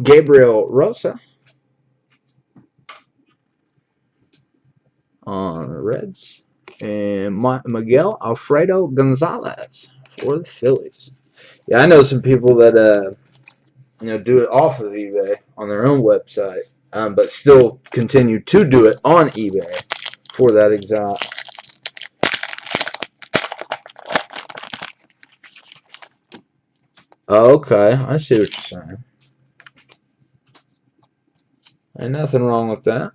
Gabriel Rosa on the Reds. And Miguel Alfredo Gonzalez for the Phillies. Yeah, I know some people that do it off of eBay on their own website, but still continue to do it on eBay for that exotic. Okay, I see what you're saying. Ain't nothing wrong with that.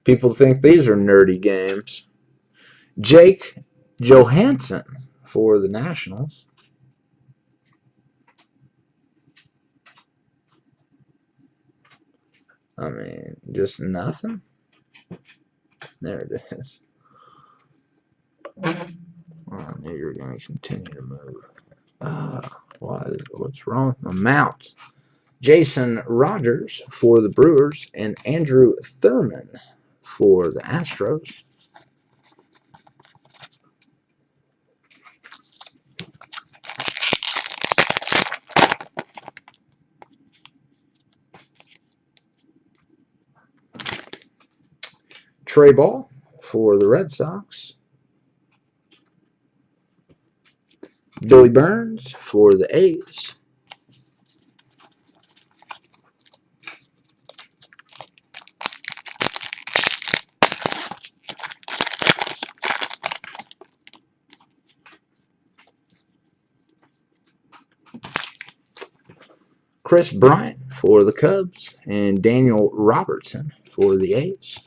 People think these are nerdy games. Jake Johansson for the Nationals. I mean, just nothing. There it is. Oh, I knew you were going to continue to move. What's wrong with my mouse? Jason Rogers for the Brewers and Andrew Thurman for the Astros. Trey Ball for the Red Sox. Billy Burns for the A's. Chris Bryant for the Cubs and Daniel Robertson for the A's.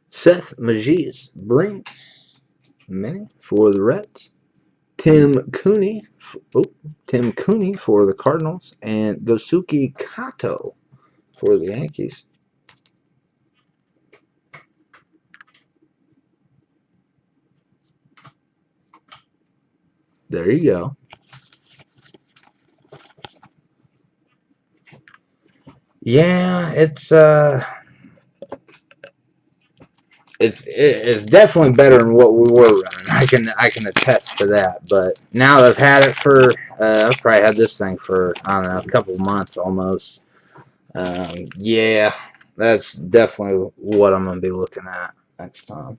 Seth Magis Brink Mini for the Reds. Tim Cooney for the Cardinals and Gosuke Kato for the Yankees. There you go. Yeah, it's definitely better than what we were running. I can attest to that. But now that I've had it for I've probably had this thing for I don't know a couple of months almost. Yeah, that's definitely what I'm gonna be looking at next time.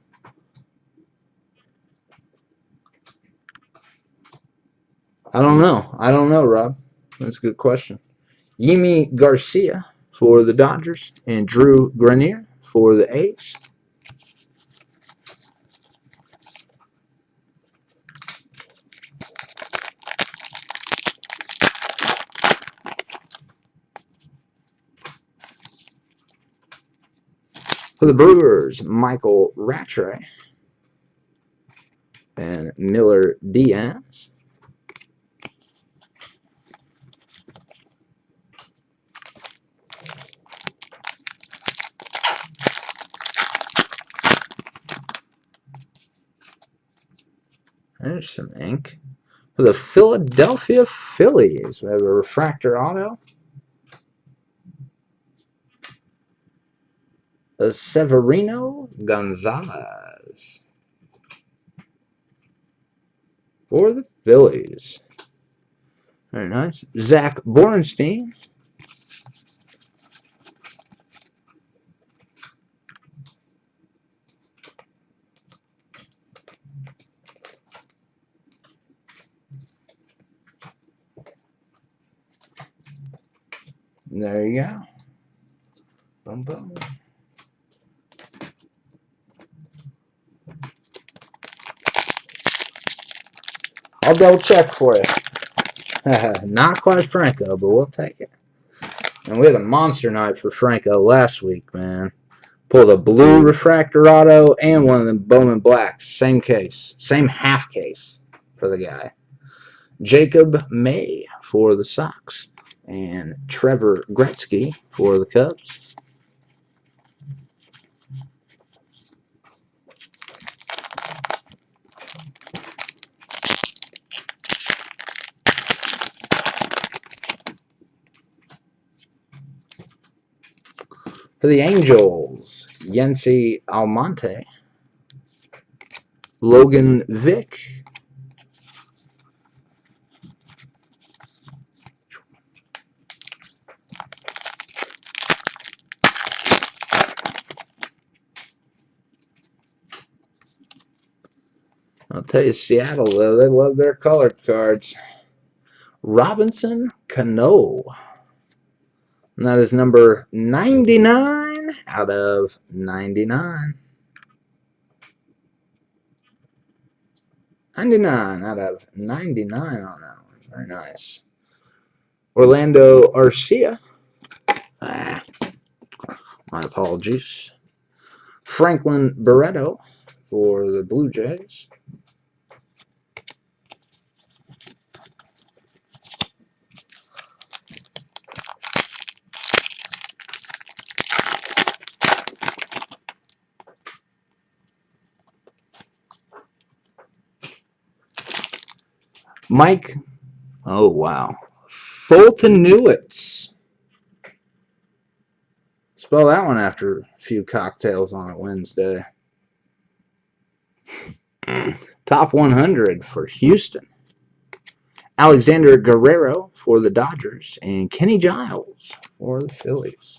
I don't know, Rob. That's a good question. Yimi Garcia for the Dodgers and Drew Grenier for the A's. For the Brewers, Michael Rattray and Miller Diaz. There's some ink. For the Philadelphia Phillies, we have a refractor auto of Severino Gonzalez for the Phillies. Very nice. Zach Borenstein. There you go. Boom, boom. I'll double check for you. Not quite Franco, but we'll take it. And we had a monster night for Franco last week, man. Pulled a blue refractor auto and one of them Bowman Blacks. Same case. Same half case for the guy. Jacob May for the Sox. And Trevor Gretzky for the Cubs. For the Angels, Yency Almonte, Logan Vick, I'll tell you, Seattle, though, they love their colored cards. Robinson Cano. And that is number 99 out of 99. 99 out of 99 on that one. Very nice. Orlando Arcia. My apologies. Franklin Barreto for the Blue Jays. Mike, oh wow, Fulton Newitz. Spell that one after a few cocktails on a Wednesday. Top 100 for Houston. Alexander Guerrero for the Dodgers and Kenny Giles for the Phillies.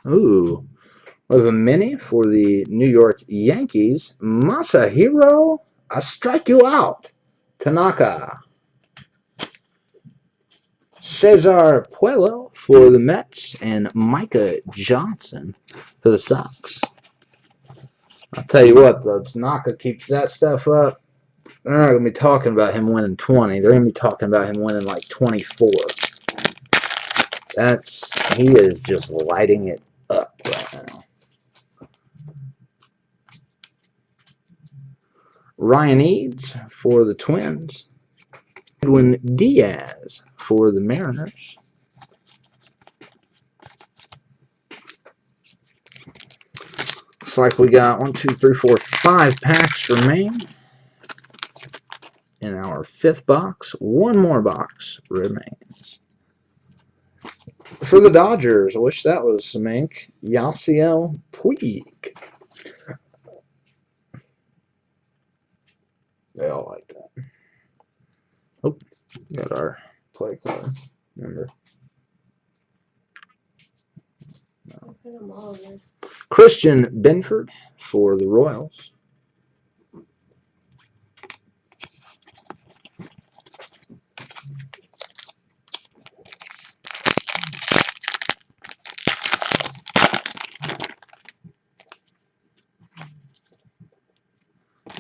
Ooh, we have a mini for the New York Yankees. Masahiro, I strike you out. Tanaka. Cesar Puello for the Mets and Micah Johnson for the Sox. I'll tell you what, though, Tanaka keeps that stuff up. They're not going to be talking about him winning 20. They're going to be talking about him winning like 24. He is just lighting it up right now. Ryan Eads for the Twins. Edwin Diaz for the Mariners. Looks like we got 1, 2, 3, 4, 5 packs remain in our 5th box. One more box remains. For the Dodgers, I wish that was some ink. Yasiel Puig. They all like that. Oh, got our play card. Remember. No. Christian Benford for the Royals.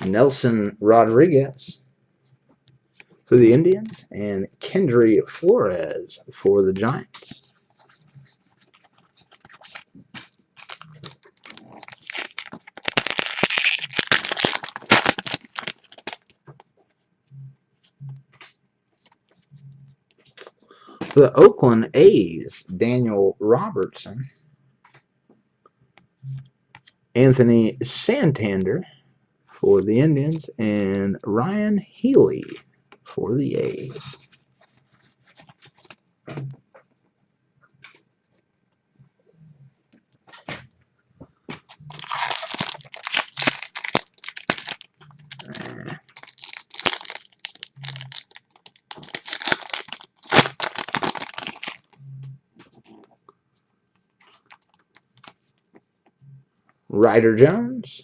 Nelson Rodriguez for the Indians and Kendry Flores for the Giants. For the Oakland A's, Daniel Robertson, Anthony Santander for the Indians, and Ryan Healy for the A's. Ryder Jones.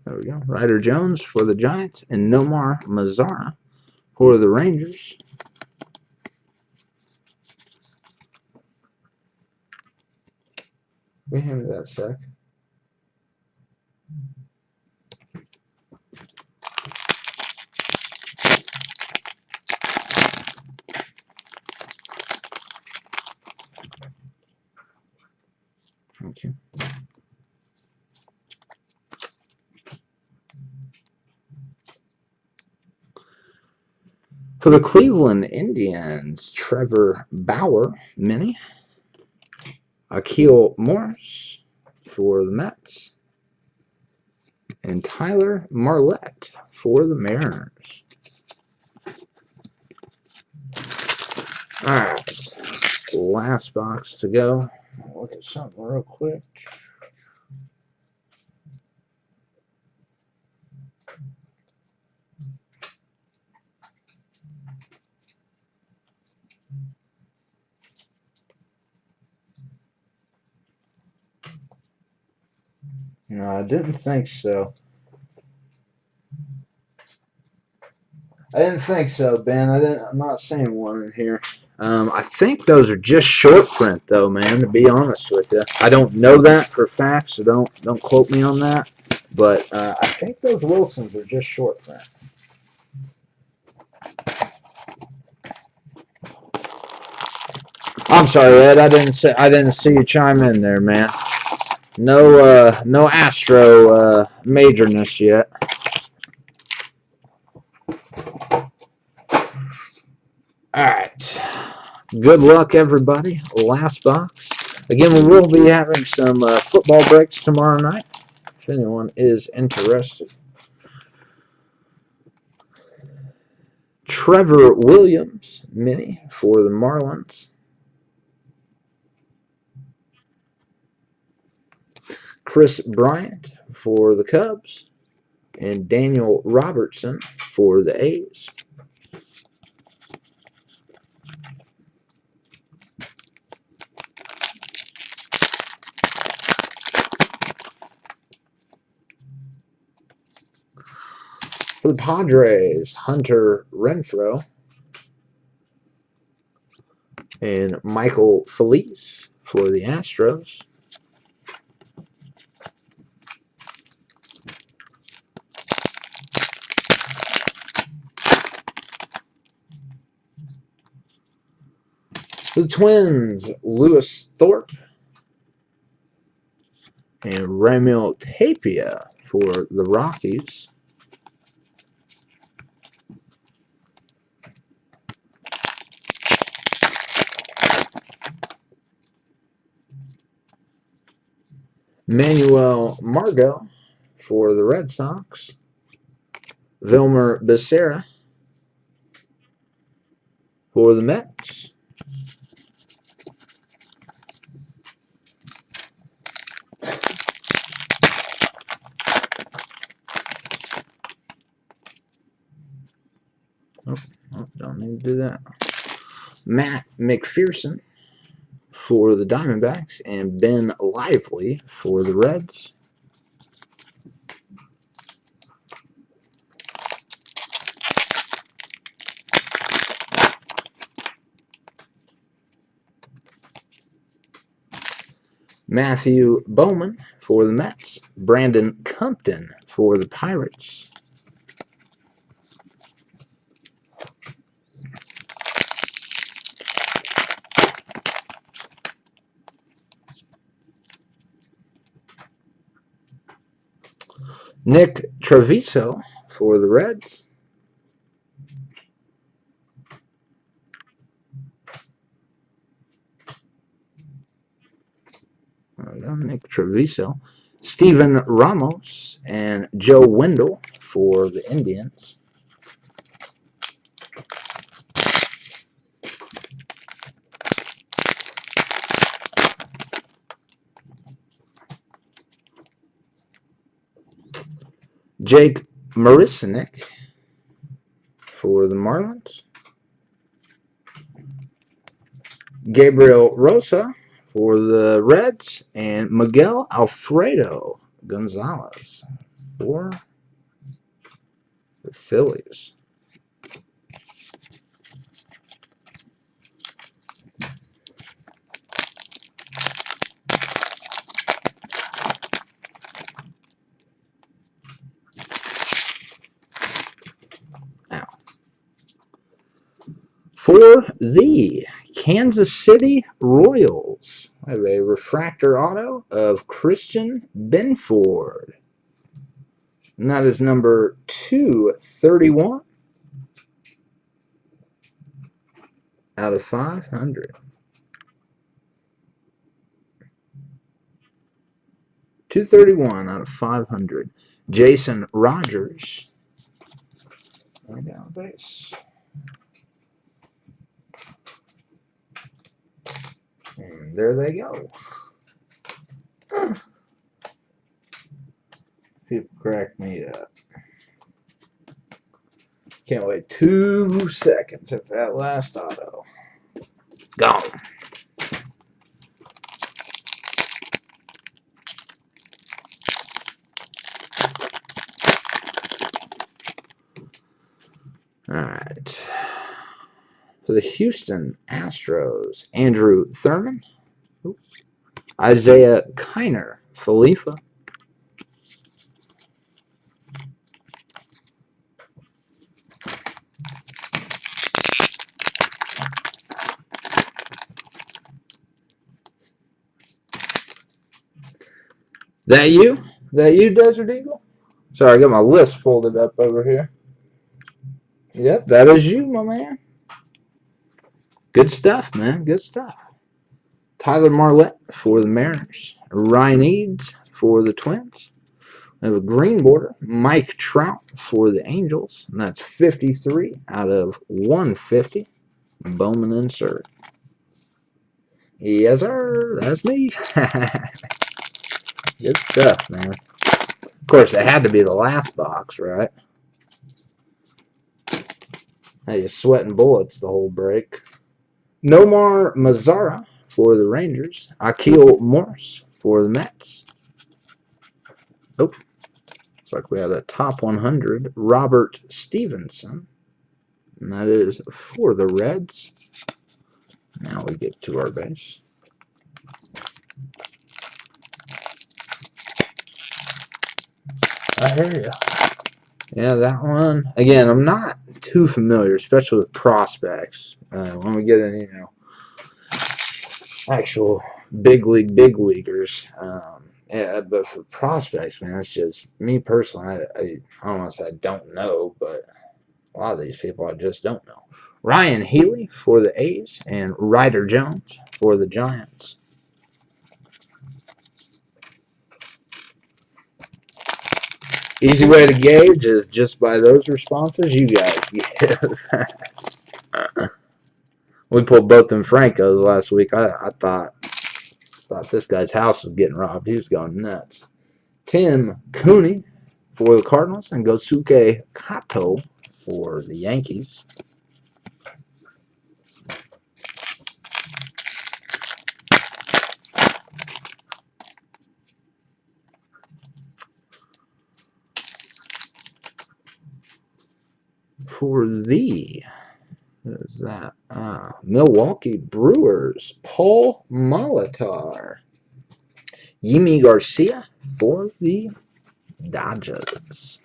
There we go. Ryder Jones for the Giants and Nomar Mazara for the Rangers. We hand me that sec. Thank you. For For the Cleveland Indians, Trevor Bauer, mini. Akil Morris for the Mets. And Tyler Marlette for the Mariners. Alright, last box to go. I'll look at something real quick. No, I didn't think so. I didn't think so, Ben. I'm not seeing one in here. I think those are just short print, though, man. To be honest with you, I don't know that for fact, so don't quote me on that. But I think those Wilsons are just short print. I'm sorry, Ed. I didn't see you chime in there, man. No Astro majorness yet. All right. Good luck, everybody. Last box. Again, we will be having some football breaks tomorrow night, if anyone is interested. Trevor Williams, mini for the Marlins. Chris Bryant for the Cubs. And Daniel Robertson for the A's. For the Padres, Hunter Renfroe and Michael Felice for the Astros. For the Twins, Lewis Thorpe and Ramil Tapia for the Rockies. Manuel Margot for the Red Sox. Vilmer Becerra for the Mets. Oh, don't need to do that. Matt McPherson for the Diamondbacks and Ben Lively for the Reds. Matthew Bowman for the Mets. Brandon Compton for the Pirates. Nick Treviso for the Reds. Nick Treviso. Steven Ramos and Joe Wendell for the Indians. Jake Marisinek for the Marlins. Gabriel Rosa for the Reds. And Miguel Alfredo Gonzalez for the Phillies. Now, for the Kansas City Royals, I have a refractor auto of Christian Benford. And that is number 231. out of 500. 231 out of 500. Jason Rogers. Right down base. And there they go. People crack me up. Can't wait 2 seconds at that last auto. Gone. All right. For the Houston Astros, Andrew Thurman. Isaiah Kiner, Khalifa. That you? That you, Desert Eagle? Sorry, I got my list folded up over here. Yep, that is you, my man. Good stuff, man. Good stuff. Tyler Marlette for the Mariners. Ryan Eads for the Twins. We have a green border. Mike Trout for the Angels. And that's 53 out of 150. Bowman insert. Yes, sir. That's me. Good stuff, man. Of course, it had to be the last box, right? Hey, you're sweating bullets the whole break. Nomar Mazara for the Rangers. Akil Morris for the Mets. Oh, looks like we have a top 100. Robert Stevenson. And that is for the Reds. Now we get to our base. I hear you. Yeah, that one. Again, I'm not too familiar, especially with prospects. When we get in, actual big leaguers. Yeah, but for prospects, man, it's just me personally. I don't want to say I don't know, but a lot of these people I just don't know. Ryan Healy for the A's and Ryder Jones for the Giants. Easy way to gauge is just by those responses you guys give. We pulled both them Francos last week. I thought this guy's house was getting robbed. He was going nuts. Tim Cooney for the Cardinals and Gosuke Kato for the Yankees. For the what is that? Milwaukee Brewers, Paul Molitor. Yimi Garcia for the Dodgers.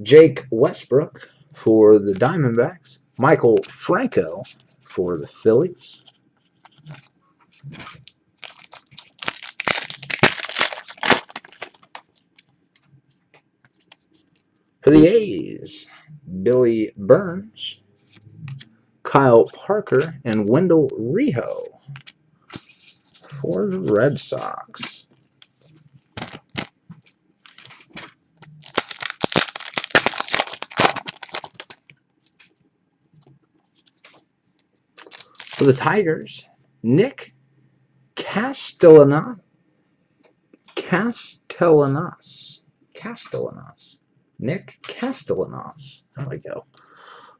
Jake Westbrook for the Diamondbacks. Michael Franco for the Phillies. For the A's, Billy Burns, Kyle Parker, and Wendell Rijo. For the Red Sox. For the Tigers, Nick Castellanos. Nick Castellanos. There we go.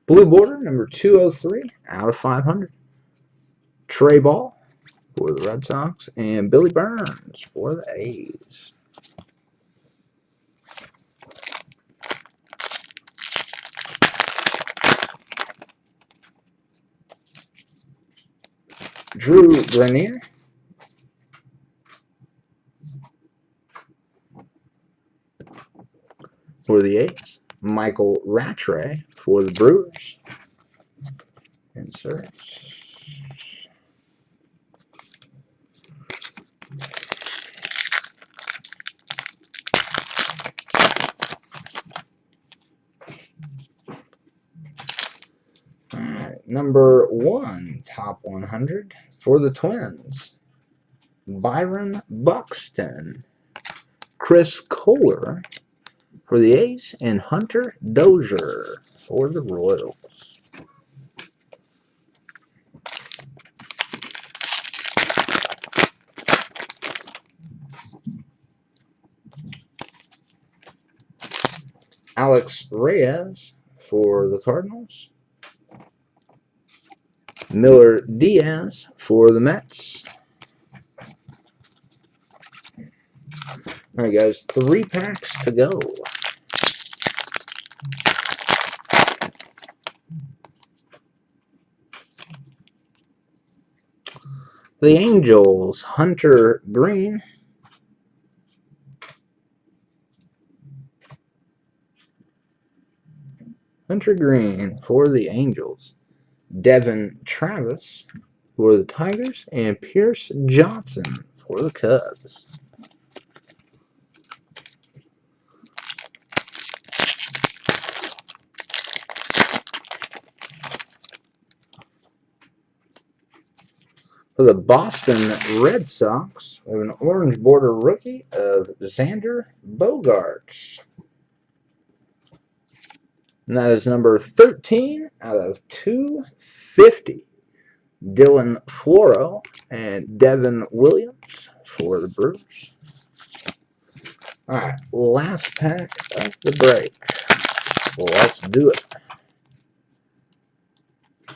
Blue border, number 203 out of 500. Trey Ball for the Red Sox. And Billy Burns for the A's. Drew Grenier for the A's. Michael Rattray for the Brewers. Insert. Number 1, top 100 for the Twins. Byron Buxton, Chris Kohler for the A's, and Hunter Dozier for the Royals. Alex Reyes for the Cardinals. Miller Diaz for the Mets. All right, guys, 3 packs to go. The Angels, Hunter Green. Hunter Green for the Angels. Devin Travis for the Tigers, and Pierce Johnson for the Cubs. For the Boston Red Sox, we have an orange border rookie of Xander Bogaerts. And that is number 13 out of 250. Dylan Floro and Devin Williams for the Brewers. All right, last pack of the break. Let's do it.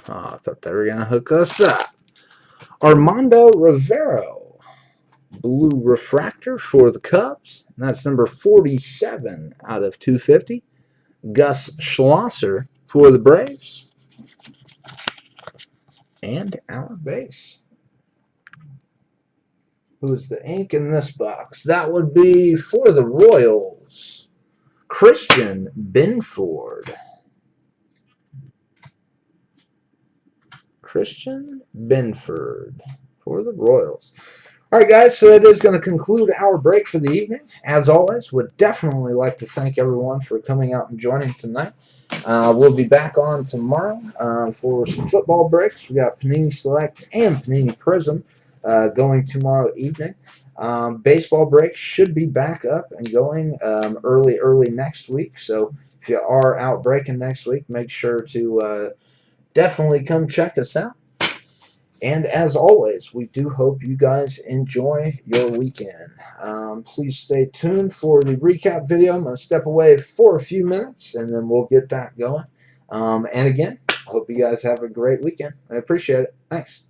Oh, I thought they were going to hook us up. Armando Rivero, blue refractor for the Cubs. And that's number 47 out of 250. Gus Schlosser for the Braves. And our base. Who's the ink in this box? That would be for the Royals, Christian Benford. Christian Benford for the Royals. All right, guys, so that is going to conclude our break for the evening. As always, would definitely like to thank everyone for coming out and joining tonight. We'll be back on tomorrow for some football breaks. We got Panini Select and Panini Prism going tomorrow evening. Baseball breaks should be back up and going early next week. So if you are out breaking next week, make sure to definitely come check us out. And as always, we do hope you guys enjoy your weekend. Please stay tuned for the recap video. I'm going to step away for a few minutes, and then we'll get that going. And again, I hope you guys have a great weekend. I appreciate it. Thanks.